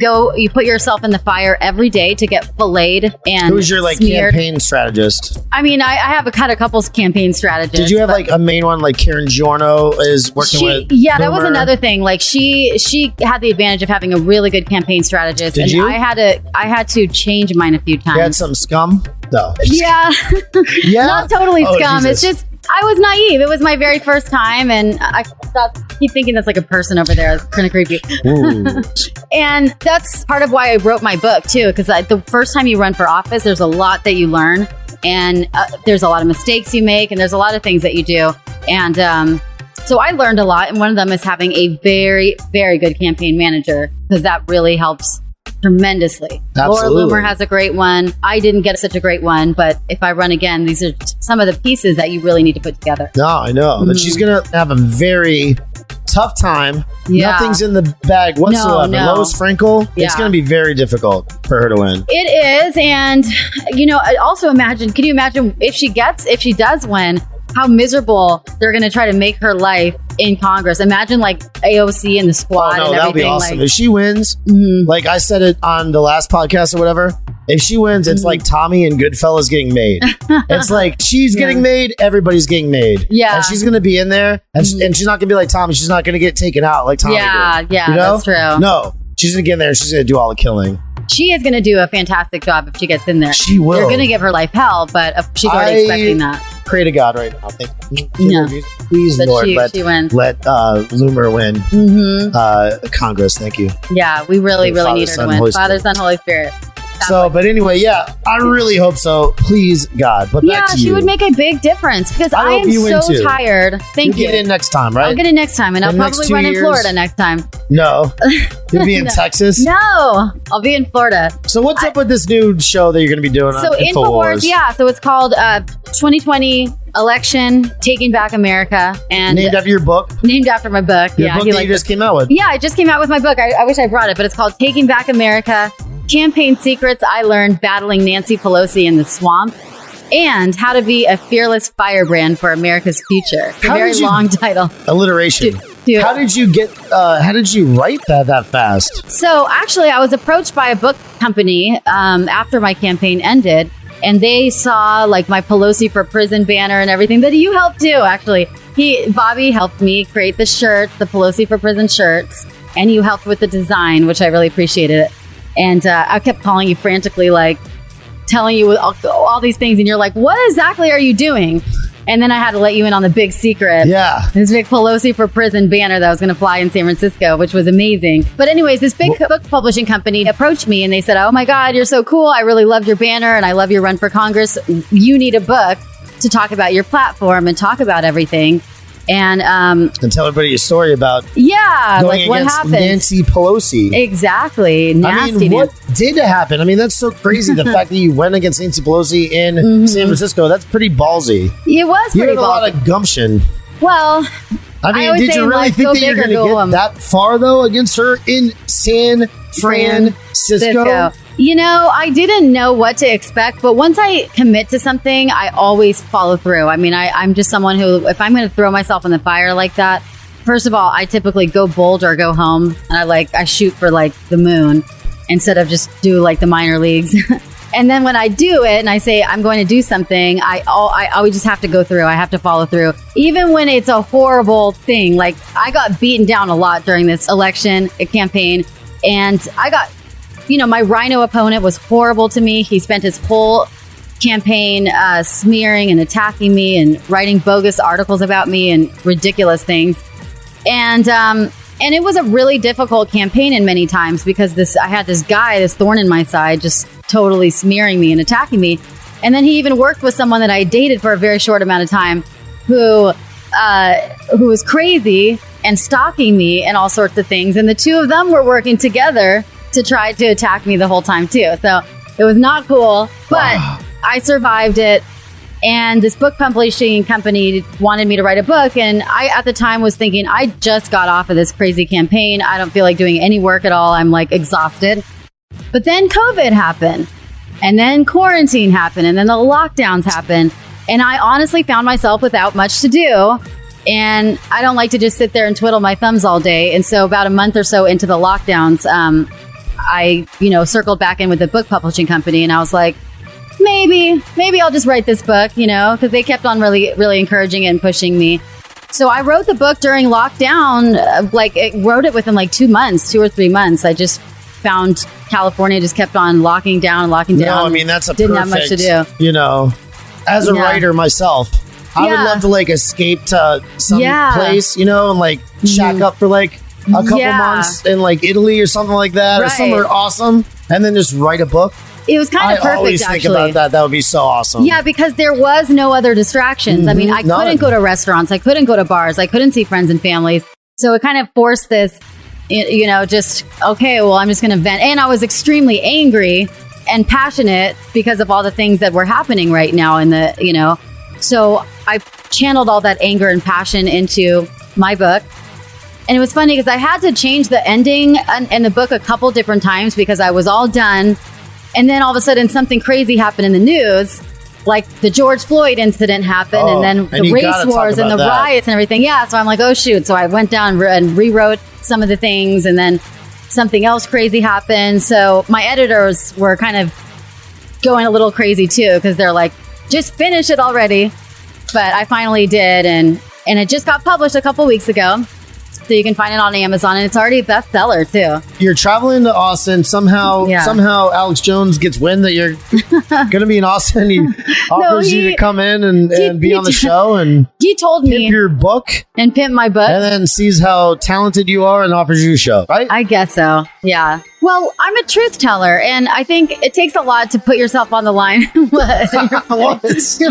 put yourself in the fire every day to get filleted and Who's your smeared. campaign strategist? I mean, I have a couple campaign strategists. Did you have a main one like Karen Giorno is working with? Yeah, that was another thing. Like she had the advantage of having a really good campaign strategist. Did you? I had to change mine a few times. You had some scum? No. Yeah. Yeah. Not totally scum. Jesus. It's just I was naive. It was my very first time, and I keep thinking that's like a person over there. It's kind of creepy. And that's part of why I wrote my book too, because the first time you run for office, there's a lot that you learn, and there's a lot of mistakes you make, and there's a lot of things that you do, and so I learned a lot. And one of them is having a very, very good campaign manager, because that really helps tremendously. Absolutely. Laura Loomer has a great one. I didn't get such a great one, but if I run again, these are some of the pieces that you really need to put together. No, I know. But she's going to have a very tough time. Yeah. Nothing's in the bag whatsoever. No. Lois Frankel, Yeah. it's going to be very difficult for her to win. It is. And, I also can you imagine if she does win, how miserable they're going to try to make her life in Congress. Imagine like AOC and the squad and everything. That'll be awesome. If she wins, like I said it on the last podcast or whatever, if she wins, it's like Tommy and Goodfellas getting made. It's like she's getting made, everybody's getting made. Yeah. And she's going to be in there, and, and she's not going to be like Tommy. She's not going to get taken out like Tommy did. Yeah, that's true. No, she's going to get in there and she's going to do all the killing. She is going to do a fantastic job if she gets in there. She will. You're going to give her life hell, but she's already expecting that. Pray to God right now. Thank you. Yeah. Please, But Lord, she wins. let Loomer win Congress. Thank you. Yeah, we really Father, need her Son, to win. Holy Father, Spirit. Son, Holy Spirit. So, but anyway, yeah, I really hope so. Please, God. But back to you. She would make a big difference, because I hope you am win so too. tired. Thank you. Get in next time, right? I'll get in next time, and I'll The next probably 2 run in years? Florida next time. No. You'll be in No. Texas? No, I'll be in Florida. So what's up with this new show that you're going to be doing So on Infowars? so it's called 2020 Election, Taking Back America, and Named after your book? named after my book. Your book that you just came out with. Yeah, I just came out with my book. I wish I brought it, but it's called Taking Back America, Campaign Secrets I Learned Battling Nancy Pelosi in the Swamp, and How to Be a Fearless Firebrand for America's Future. It's a How very did you- long title. Alliteration. Dude. How did you write that fast? So actually, I was approached by a book company after my campaign ended, and they saw like my Pelosi for Prison banner and everything that you helped do. Actually, Bobby helped me create the shirts, the Pelosi for Prison shirts, and you helped with the design, which I really appreciated it. And I kept calling you frantically, like telling you all these things, and you're like, "What exactly are you doing?" And then I had to let you in on the big secret. Yeah. This big Pelosi for Prison banner that was going to fly in San Francisco, which was amazing. But anyways, this big book publishing company approached me and they said, "Oh my God, you're so cool. I really loved your banner and I love your run for Congress. You need a book to talk about your platform and talk about everything." And tell everybody your story about going like what against happened. Nancy Pelosi. Exactly. Nasty. I mean, what did happen? I mean, that's so crazy. The fact that you went against Nancy Pelosi in San Francisco, that's pretty ballsy. It was You pretty had a lot ballsy. of gumption. Well, I mean, always did say, you really like, think go that you're big or going to go get home. that far, though, against her in San Francisco? I didn't know what to expect, but once I commit to something, I always follow through. I mean, I'm just someone who, if I'm going to throw myself in the fire like that, first of all, I typically go bold or go home, and I shoot for like the moon instead of just do like the minor leagues. And then when I do it and I say I'm going to do something, I always just have to go through. I have to follow through, even when it's a horrible thing. Like I got beaten down a lot during this election campaign, and I got, my rhino opponent was horrible to me. He spent his whole campaign smearing and attacking me and writing bogus articles about me and ridiculous things. And it was a really difficult campaign in many times because I had this guy, this thorn in my side, just totally smearing me and attacking me. And then he even worked with someone that I dated for a very short amount of time who was crazy and stalking me and all sorts of things. And the two of them were working together to try to attack me the whole time too. So it was not cool, but I survived it. And this book publishing company wanted me to write a book. And I, at the time, was thinking, I just got off of this crazy campaign. I don't feel like doing any work at all. I'm like exhausted. But then COVID happened. And then quarantine happened. And then the lockdowns happened. And I honestly found myself without much to do. And I don't like to just sit there and twiddle my thumbs all day. And so about a month or so into the lockdowns, I, circled back in with the book publishing company, and I was like, maybe I'll just write this book, because they kept on really, really encouraging it and pushing me. So I wrote the book during lockdown. Wrote it within 2 or 3 months. I just found California just kept on locking down. No, I mean, that's didn't have much to do. As a writer myself, I would love to escape to some place, and shack up for a couple months in Italy or something like that, or somewhere awesome, and then just write a book. It was kind of perfect, I always think about that. That would be so awesome. Yeah, because there was no other distractions. I mean, I couldn't go to restaurants. I couldn't go to bars. I couldn't see friends and families. So it kind of forced this, just, okay, well, I'm just going to vent. And I was extremely angry and passionate because of all the things that were happening right now in the, So I channeled all that anger and passion into my book. And it was funny because I had to change the ending in the book a couple different times because I was all done. And then all of a sudden something crazy happened in the news, like the George Floyd incident happened, and then the race wars and the riots and everything. Yeah, so I'm like, oh, shoot. So I went down and rewrote some of the things, and then something else crazy happened. So my editors were kind of going a little crazy too, because they're like, just finish it already. But I finally did, and it just got published a couple weeks ago. So you can find it on Amazon, and it's already a bestseller too. You're traveling to Austin. Somehow Alex Jones gets wind that you're going to be in Austin. He offers you to come in and be on the show, and he told me pimp your book and pimp my book, and then sees how talented you are and offers you a show. Right? I guess so. Yeah. Well, I'm a truth teller, and I think it takes a lot to put yourself on the line. You're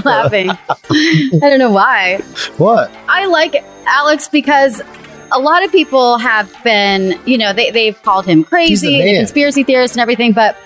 laughing. I don't know why. What? I like Alex because a lot of people have been, they've called him crazy, the conspiracy theorist and everything. But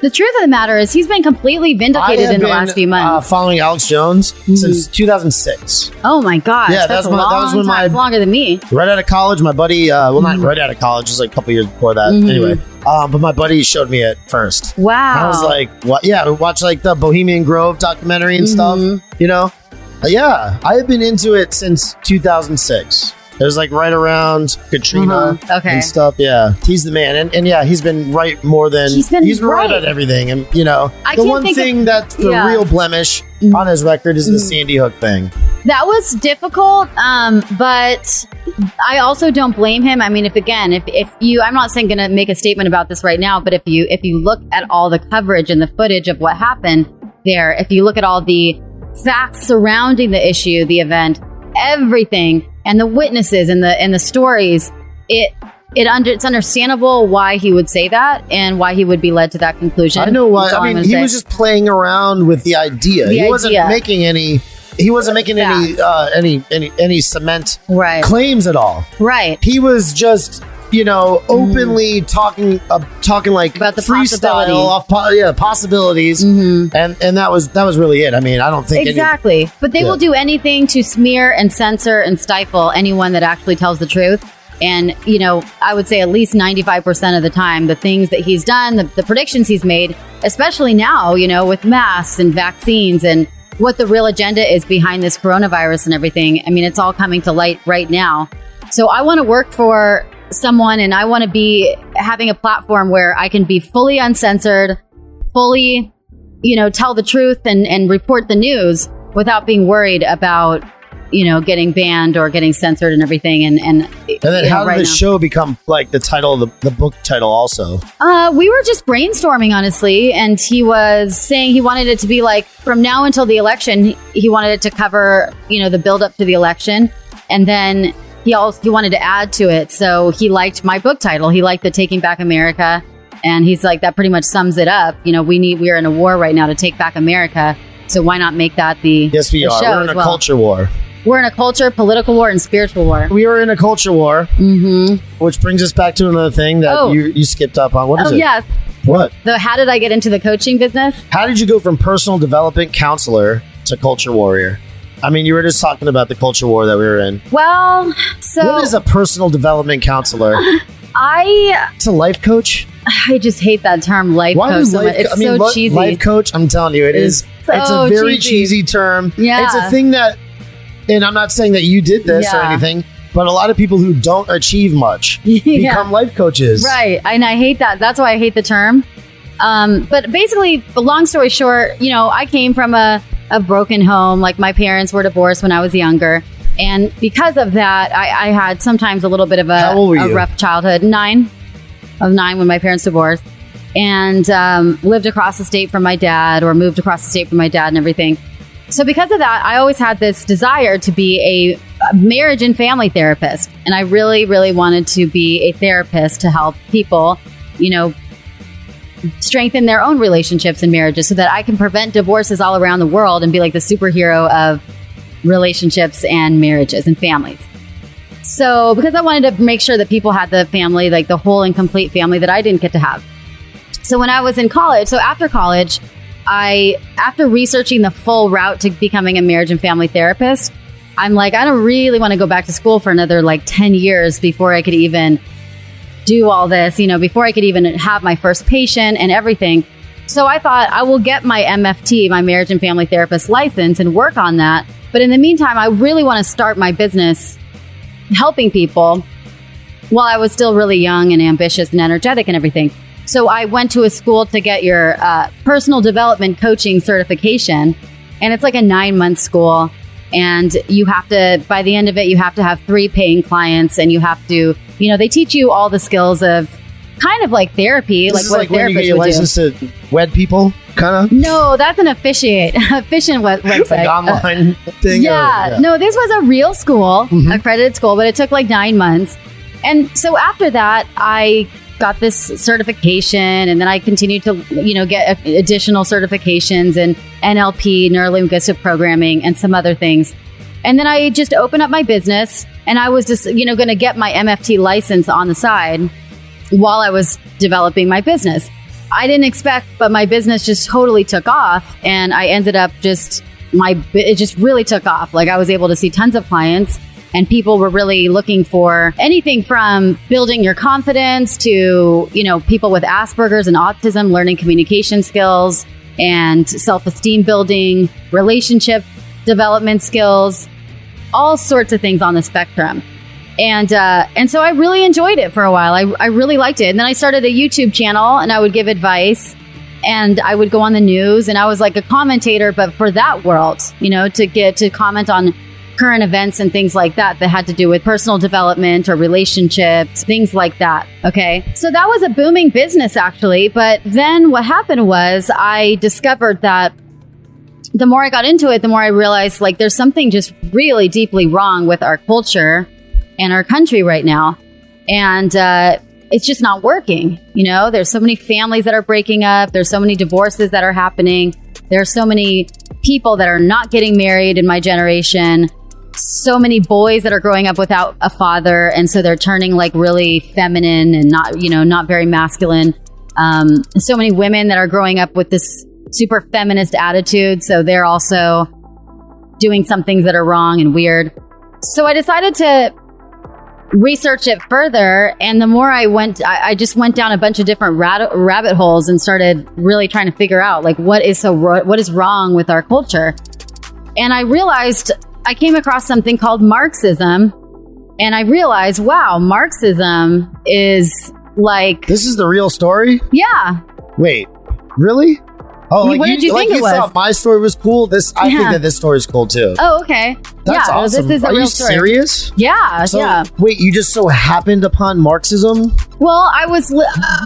the truth of the matter is he's been completely vindicated in the last few months. Following Alex Jones since 2006. Oh, my gosh. Yeah, that's longer than me. Right out of college, my buddy, not right out of college, just a couple years before that. Anyway, but my buddy showed me it first. Wow. I was like, what? Yeah, we watched the Bohemian Grove documentary and stuff, Yeah, I have been into it since 2006. It was right around Katrina and stuff. Yeah, he's the man, and yeah, he's been right more than he's been right at everything. And the one thing that's the real blemish on his record is the Sandy Hook thing. That was difficult, but I also don't blame him. I mean, if you, I'm not saying going to make a statement about this right now, but if you look at all the coverage and the footage of what happened there, if you look at all the facts surrounding the issue, the event, everything, and the witnesses and the stories, it's understandable why he would say that and why he would be led to that conclusion. I know why. I mean, he was just playing around with the idea. He wasn't making any any cement claims at all. Right. He was just openly talking about the freestyle possibilities, and that was really it. I mean, I don't think exactly, but they will do anything to smear and censor and stifle anyone that actually tells the truth. And I would say at least 95% of the time, the things that he's done, the predictions he's made, especially now, with masks and vaccines and what the real agenda is behind this coronavirus and everything. I mean, it's all coming to light right now. So I want to work for someone, and I want to be having a platform where I can be fully uncensored, fully, tell the truth and report the news without being worried about, getting banned or getting censored and everything. And then how did the show become the title of the book title also? We were just brainstorming, honestly, and he was saying he wanted it to be from now until the election. He wanted it to cover, the build up to the election, and then he wanted to add to it. So he liked my book title. He liked the Taking Back America. And he's like, that pretty much sums it up. We're in a war right now to take back America. So why not make that the Yes, we are. We're in a culture war. We're in a culture, political war, and spiritual war. We are in a culture war. Which brings us back to another thing that you skipped up on. What is it? Oh, yes. What? How did I get into the coaching business? How did you go from personal development counselor to culture warrior? I mean, you were just talking about the culture war that we were in. Well, so... What is a personal development counselor? It's a life coach? I just hate that term, life coach. It's so cheesy. Life coach, I'm telling you, it is. It's a very cheesy term. Yeah. It's a thing that and I'm not saying that you did this or anything, but a lot of people who don't achieve much become life coaches. Right. And I hate that. That's why I hate the term. But basically, long story short, I came from a broken home. Like, my parents were divorced when I was younger. And because of that, I had sometimes a little bit of a rough childhood. 9 when my parents divorced. And lived across the state from my dad, or moved across the state from my dad and everything. So because of that, I always had this desire to be a marriage and family therapist. And I really, really wanted to be a therapist to help people, strengthen their own relationships and marriages so that I can prevent divorces all around the world and be like the superhero of relationships and marriages and families. So because I wanted to make sure that people had the family, like the whole and complete family that I didn't get to have. So when I was in college, after college, after researching the full route to becoming a marriage and family therapist, I'm like, I don't really want to go back to school for another 10 years before I could even do all this, before I could even have my first patient and everything. So I thought I will get my MFT, my marriage and family therapist license, and work on that. But in the meantime, I really want to start my business helping people while I was still really young and ambitious and energetic and everything. So I went to a school to get your personal development coaching certification. And it's like a 9-month school. And you have to, by the end of it, you have to have 3 paying clients, and you have to, they teach you all the skills of kind of like therapy, this like what is like when you get your license to wed people, kind of? No, that's an efficient website. Like online thing? Yeah. No, this was a real school, accredited school, but it took 9 months. And so after that, I got this certification, and then I continued to, get additional certifications in NLP, neuro-linguistic programming, and some other things. And then I just opened up my business, and I was just, going to get my MFT license on the side while I was developing my business. I didn't expect, but my business just totally took off, and I ended up it just really took off. I was able to see tons of clients. And people were really looking for anything from building your confidence to, people with Asperger's and autism, learning communication skills and self-esteem building, relationship development skills, all sorts of things on the spectrum. And so I really enjoyed it for a while. I really liked it. And then I started a YouTube channel, and I would give advice, and I would go on the news, and I was like a commentator, but for that world, to get to comment on current events and things like that had to do with personal development or relationships, things like that. Okay. So that was a booming business, actually. But then what happened was I discovered that the more I got into it, the more I realized there's something just really deeply wrong with our culture and our country right now. And it's just not working. There's so many families that are breaking up. There's so many divorces that are happening. There are so many people that are not getting married in my generation. So many boys that are growing up without a father, and so they're turning really feminine and not very masculine. So many women that are growing up with this super feminist attitude, so they're also doing some things that are wrong and weird. So I decided to research it further, and the more I went, I just went down a bunch of different rabbit holes and started really trying to figure out what is wrong with our culture. And I realized I came across something called Marxism, and I realized, wow, Marxism is This is the real story? Yeah. Wait, really? Oh, what did you think it was? Thought my story was cool. I think that this story is cool too. Oh, okay. That's awesome. This is a Are real you story. serious? Yeah, yeah. Wait, you just so happened upon Marxism? Well, I was...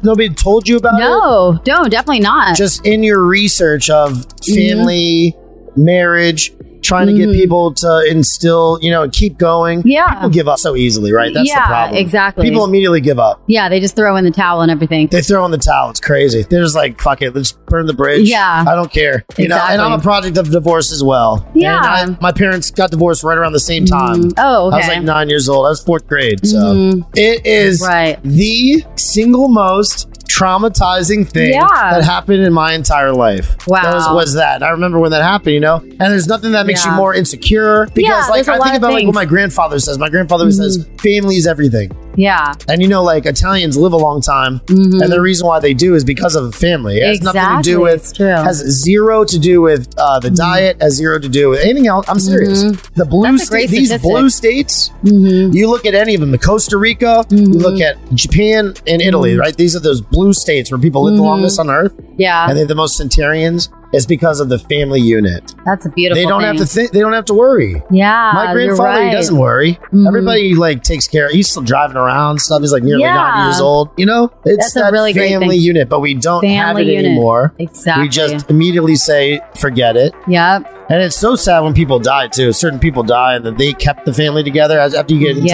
Nobody told you about it? No, definitely not. Just in your research of family, marriage, trying to get people to instill, keep going. Yeah. People give up so easily, right? That's the problem. Exactly. People immediately give up. Yeah, they just throw in the towel and everything. They throw in the towel. It's crazy. They're just like, fuck it, let's burn the bridge. Yeah. I don't care. And I'm a product of divorce as well. Yeah. And my parents got divorced right around the same time. Oh, okay. I was 9 years old. I was 4th grade. So it is the single most traumatizing thing that happened in my entire life. Wow. Was that. I remember when that happened, and there's nothing that makes you more insecure, because I think about what my grandfather says. My grandfather says family is everything. Yeah. And like Italians live a long time, and the reason why they do is because of family. It has nothing to do with, has zero to do with the diet, has zero to do with anything else. I'm serious. The blue these blue states, you look at any of them, the Costa Rica, you look at Japan and Italy, right? These are those blue states where people live the longest on earth. Yeah. And they have the most centenarians. It's because of the family unit. That's a beautiful They don't thing. have to think. They don't have to worry. Yeah, my grandfather, he doesn't worry. Everybody takes care. He's still driving around and stuff. He's like nearly 90 years old. It's That's a really great family thing. unit, but we don't have it unit. anymore. Exactly. We just immediately say, forget it. Yep. And it's so sad when people die too. Certain people die and then they kept the family together after you get into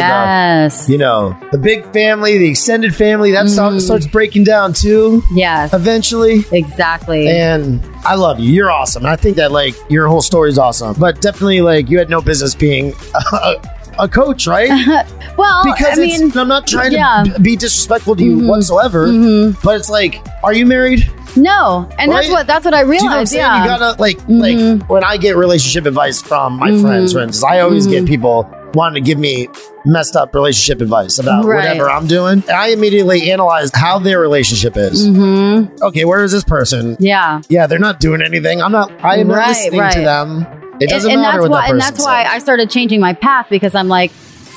the big family, the extended family, that starts breaking down too. Yes. Eventually. Exactly. And I love you. You're awesome. And I think that your whole story is awesome. But definitely you had no business being a coach, right? Well, because I'm not trying to be disrespectful to you whatsoever. But it's are you married? No, and right? that's what I realized. You gotta like when I get relationship advice from my friends, for instance, I always get people wanting to give me messed up relationship advice about whatever I'm doing. And I immediately analyze how their relationship is. Okay, where is this person? Yeah, they're not doing anything. I am not listening to them. It doesn't matter what that person says. And that's why I started changing my path, because I'm like,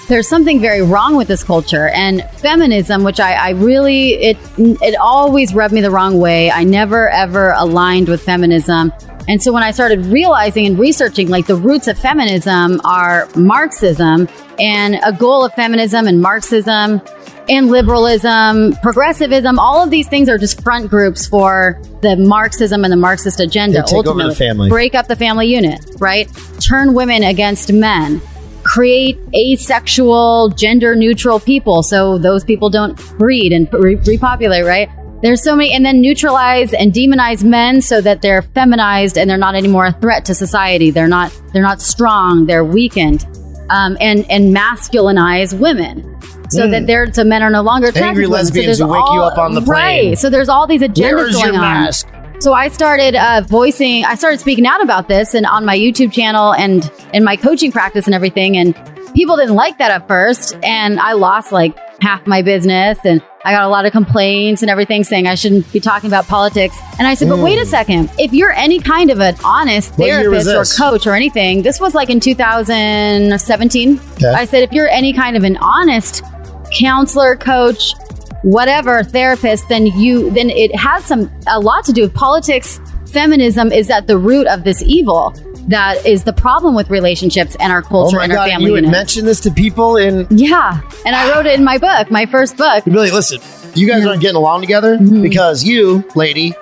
there's something very wrong with this culture, and feminism, which I really, it always rubbed me the wrong way. I never ever aligned with feminism. And so when I started realizing and researching, the roots of feminism are Marxism, and a goal of feminism and Marxism and liberalism, progressivism, all of these things are just front groups for the Marxism and the Marxist agenda. They take over the family. Break up the family unit, right? Turn women against men. Create asexual, gender-neutral people so those people don't breed and repopulate, right? There's so many, and then neutralize and demonize men so that they're feminized and they're not anymore a threat to society. They're not strong. They're weakened, and masculinize women so that so men are no longer attracted angry to women. lesbians who wake you up on the plane. Right. So there's all these agendas going on. Mask? So I started I started speaking out about this and on my YouTube channel and in my coaching practice and everything. And people didn't like that at first. And I lost half my business, and I got a lot of complaints and everything saying I shouldn't be talking about politics. And I said, but wait a second, if you're any kind of an honest therapist or coach or anything, this was in 2017. Okay. I said, if you're any kind of an honest counselor, coach, whatever, therapist, then it has a lot to do with politics. Feminism is at the root of this evil that is the problem with relationships and our culture and our family units. You would mention this to people and I wrote it in my book, my first book. Really, listen, you guys aren't getting along together because you, lady,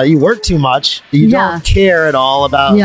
you work too much. You don't care at all about,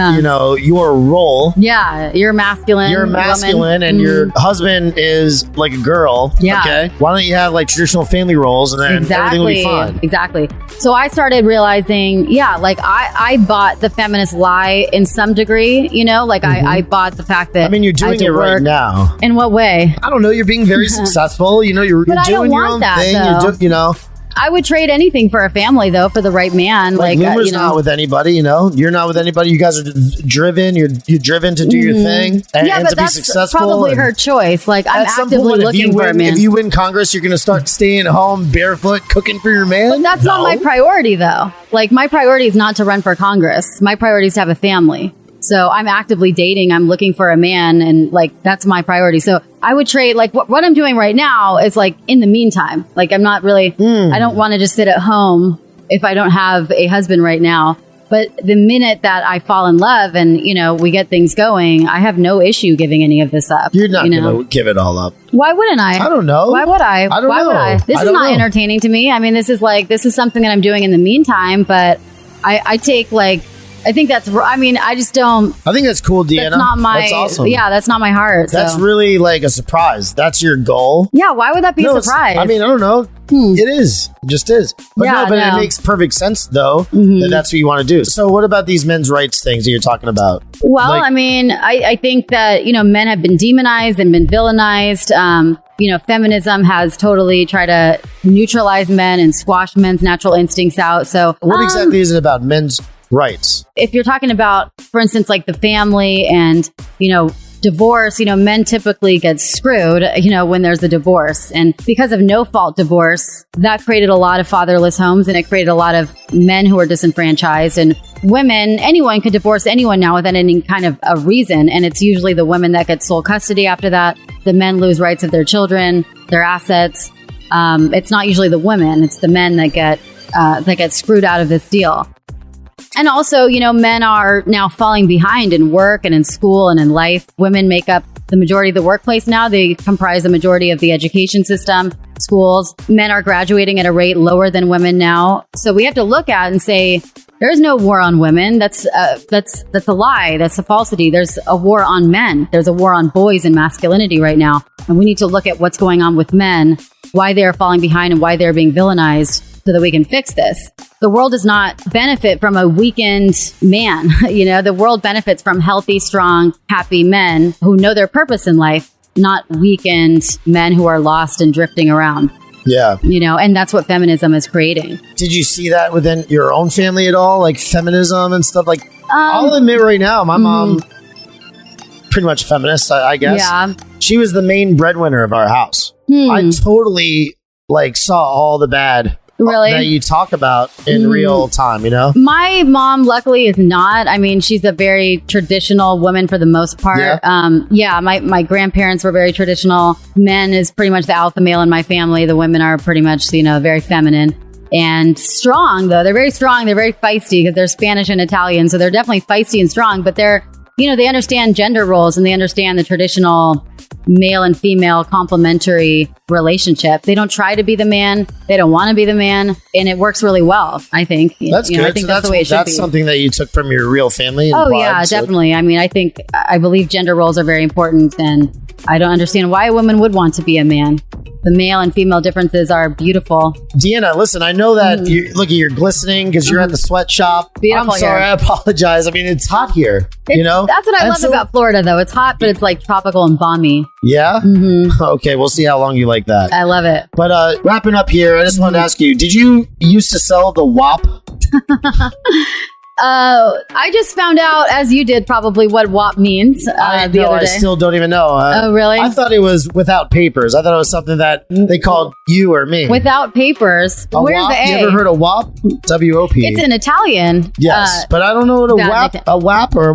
your role. Yeah, you're masculine. You're masculine, and your husband is like a girl. Yeah. Okay. Why don't you have traditional family roles, and then everything will be fine? Exactly. So I started realizing, I bought the feminist lie in some degrry. I bought the fact that you're doing it right now. In what way? I don't know. You're being very successful. You're doing your own thing. I would trade anything for a family, though, for the right man. Loomer's not with anybody, You're not with anybody. You guys are driven. You're driven to do your thing and to be successful. That's probably her choice. I'm actively looking for a man. If you win Congress, you're going to start staying at home barefoot, cooking for your man? But that's not my priority, though. My priority is not to run for Congress. My priority is to have a family. So I'm actively dating. I'm looking for a man, and that's my priority. So I would trade what I'm doing right now is in the meantime. I'm not really. I don't want to just sit at home if I don't have a husband right now. But the minute that I fall in love and we get things going, I have no issue giving any of this up. You're not going to give it all up. Why wouldn't I? I don't know. Why would I? I don't know. Why would I? This is not entertaining to me. This is something that I'm doing in the meantime. But I take I think that's. I just don't. I think that's cool, Deanna. That's not my. That's awesome. Yeah, that's not my heart. That's really a surprise. That's your goal. Yeah, why would that be a surprise? I don't know. It is. It just is. But it makes perfect sense, though, that that's what you want to do. So what about these men's rights things that you're talking about? Well, I think that, men have been demonized and been villainized. Feminism has totally tried to neutralize men and squash men's natural instincts out. So what exactly is it about men's rights? If you're talking about, for instance, the family and, divorce, men typically get screwed, when there's a divorce. And because of no-fault divorce, that created a lot of fatherless homes, and it created a lot of men who are disenfranchised. And women, anyone could divorce anyone now without any kind of a reason. And it's usually the women that get sole custody after that. The men lose rights of their children, their assets. It's not usually the women, it's the men that get screwed out of this deal. And also, men are now falling behind in work and in school and in life. Women make up the majority of the workplace now. They comprise the majority of the education system, schools. Men are graduating at a rate lower than women now. So we have to look at and say, there's no war on women. That's a lie. That's a falsity. There's a war on men. There's a war on boys and masculinity right now. And we need to look at what's going on with men, why they're falling behind and why they're being villainized, so that we can fix this. The world does not benefit from a weakened man. The world benefits from healthy, strong, happy men who know their purpose in life, not weakened men who are lost and drifting around. Yeah. And that's what feminism is creating. Did you see that within your own family at all? Like feminism and stuff? Like, I'll admit right now, my mom, pretty much feminist, I guess. Yeah. She was the main breadwinner of our house. I totally saw all the bad that you talk about in real time, My mom, luckily, is not. I mean, she's a very traditional woman for the most part. Yeah. My grandparents were very traditional. Men is pretty much the alpha male in my family. The women are pretty much, very feminine and strong, though. They're very strong. They're very feisty because they're Spanish and Italian. So they're definitely feisty and strong, but they're, they understand gender roles and they understand the traditional male and female complementary relationship. They don't try to be the man. They don't want to be the man. And it works really well, I think. That's good. I think so that's the way it should be. That's something that you took from your real family? Oh, yeah, definitely. I mean, I believe gender roles are very important. And I don't understand why a woman would want to be a man. The male and female differences are beautiful. Deanna, listen, I know that you're glistening because you're at the sweatshop. Beautiful. I'm sorry, I apologize. I mean, it's hot here, That's what I love about Florida, though. It's hot, but it's tropical and balmy. Yeah? Mm-hmm. Okay, we'll see how long you like that. I love it. But wrapping up here, I just wanted to ask you, did you used to sell the WAP? I just found out, as you did, probably what WAP means the other day. I still don't even know. Oh, really? I thought it was without papers. I thought it was something that they called you or me. Without papers? Where's WAP? the A? You ever heard of WAP? W-O-P. It's in Italian. Yes, but I don't know what a WAP or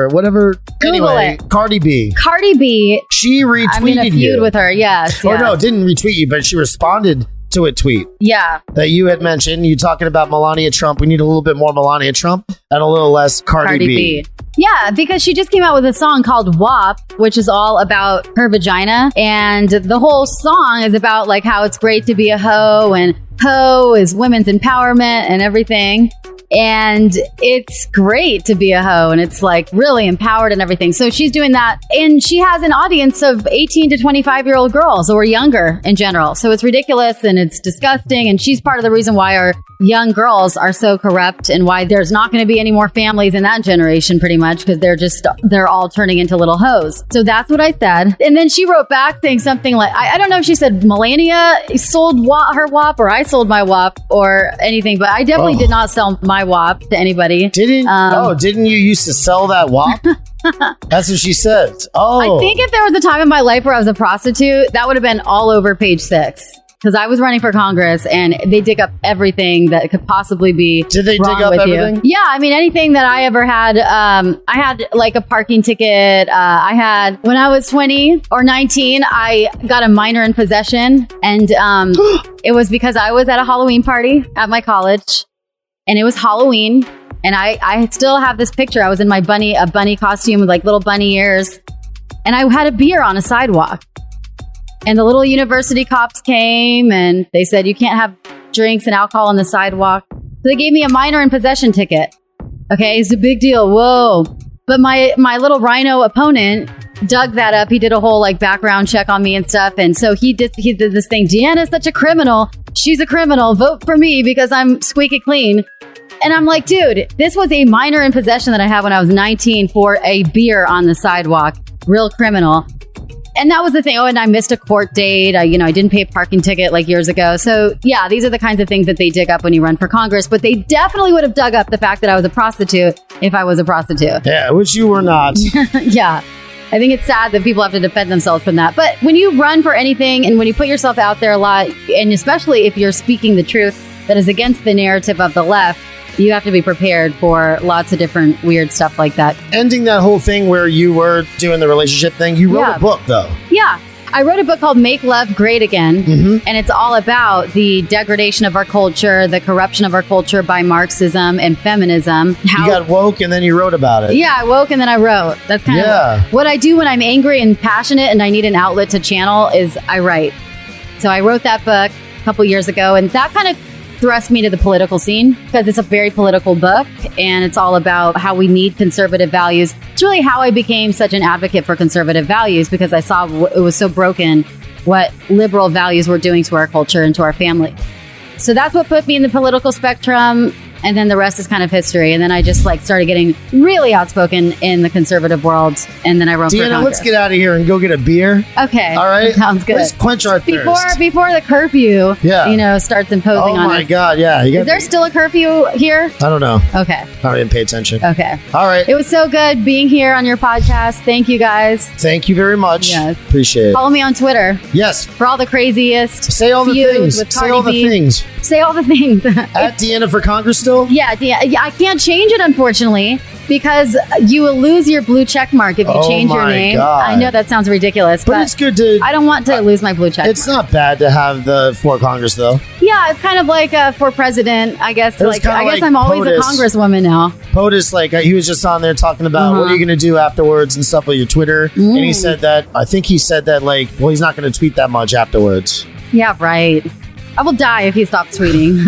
whatever. Google anyway, it. Cardi B. She retweeted you. I'm in a feud with her, yes. Oh, no, didn't retweet you, but she responded to a tweet. Yeah. That you had mentioned. You talking about Melania Trump. We need a little bit more Melania Trump and a little less Cardi B. Yeah, because she just came out with a song called WAP, which is all about her vagina. And the whole song is about how it's great to be a hoe, and hoe is women's empowerment and everything. And it's great to be a hoe, and it's really empowered and everything. So she's doing that, and she has an audience of 18 to 25-year-old girls or younger in general. So it's ridiculous and it's disgusting, and she's part of the reason why our young girls are so corrupt and why there's not going to be any more families in that generation, pretty much, because they're all turning into little hoes. So that's what I said. And then she wrote back saying something like, I don't know if she said Melania sold her WAP or I sold my WAP or anything, but I definitely did not sell my WAP to anybody. Didn't you used to sell that WAP? That's what she said. Oh. I think if there was a time in my life where I was a prostitute, that would have been all over Page 6. Because I was running for Congress and they dig up everything that could possibly be Did they wrong dig up with everything? You. Yeah, I mean, anything that I ever had. I had a parking ticket. I had, when I was 20 or 19, I got a minor in possession. And it was because I was at a Halloween party at my college. And it was Halloween. And I still have this picture. I was in a bunny costume with little bunny ears. And I had a beer on a sidewalk. And the little university cops came and they said, you can't have drinks and alcohol on the sidewalk. So they gave me a minor in possession ticket. Okay, it's a big deal. Whoa. But my little rhino opponent dug that up. He did a whole background check on me and stuff. And so he did this thing. Deanna's such a criminal. She's a criminal. Vote for me because I'm squeaky clean. And I'm like, dude, this was a minor in possession that I had when I was 19 for a beer on the sidewalk. Real criminal. And that was the thing. Oh, and I missed a court date. I didn't pay a parking ticket years ago. So yeah, these are the kinds of things that they dig up when you run for Congress. But they definitely would have dug up the fact that I was a prostitute if I was a prostitute. Yeah, which you were not. Yeah. I think it's sad that people have to defend themselves from that. But when you run for anything and when you put yourself out there a lot, and especially if you're speaking the truth that is against the narrative of the left, you have to be prepared for lots of different weird stuff like that. Ending that whole thing where you were doing the relationship thing, you wrote a book, though. Yeah. I wrote a book called Make Love Great Again, and it's all about the degradation of our culture, the corruption of our culture by Marxism and feminism. You got woke and then you wrote about it. Yeah, I woke and then I wrote. That's kind of what I do when I'm angry and passionate and I need an outlet to channel is I write. So I wrote that book a couple years ago, and that kind of thrust me to the political scene because it's a very political book and it's all about how we need conservative values. It's really how I became such an advocate for conservative values because I saw it was so broken what liberal values were doing to our culture and to our family. So that's what put me in the political spectrum. And then the rest is kind of history. And then I just started getting really outspoken in the conservative world. And then I wrote for Congress. Deanna, let's get out of here and go get a beer. Okay. All right. Sounds good. Let's quench our thirst. Before the curfew, starts imposing on us. Oh my God, yeah. Is there still a curfew here? I don't know. Okay. I didn't pay attention. Okay. All right. It was so good being here on your podcast. Thank you guys. Thank you very much. Yes. Appreciate it. Follow me on Twitter. Yes. For all the craziest. Say all the things. Say all the things. Say all the things. At Deanna for Congress still? Yeah, I can't change it, unfortunately, because you will lose your blue check mark if you change your name. God. I know that sounds ridiculous, but it's good to... I don't want to lose my blue check It's not bad to have the for Congress, though. Yeah, it's kind of like for president, I guess. I guess I'm always POTUS. a congresswoman now. POTUS, he was just on there talking about what are you going to do afterwards and stuff with your Twitter. And he said that, he's not going to tweet that much afterwards. Yeah, right. I will die if he stops tweeting.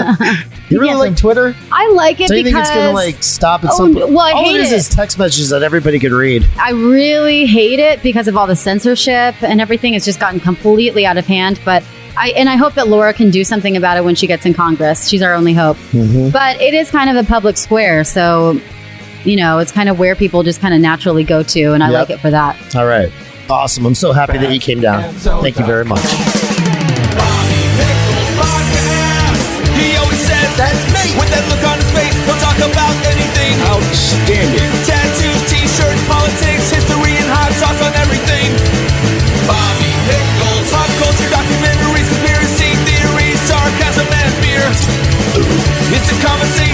You really like Twitter? I like it so you because... think it's going to stop at some point? Well, I all hate it is text messages that everybody could read. I really hate it because of all the censorship and everything. It's just gotten completely out of hand. But I hope that Laura can do something about it when she gets in Congress. She's our only hope. But it is kind of a public square. So, it's kind of where people just kind of naturally go to. And I like it for that. All right. Awesome. I'm so happy that you came down. Thank you very much. That's me. With that look on his face, he'll talk about anything. Outstanding. Tattoos, t-shirts, politics, history, and hot sauce on everything. Bobby Pickles. Pop culture, documentaries, conspiracy theories, sarcasm, and fear. It's a conversation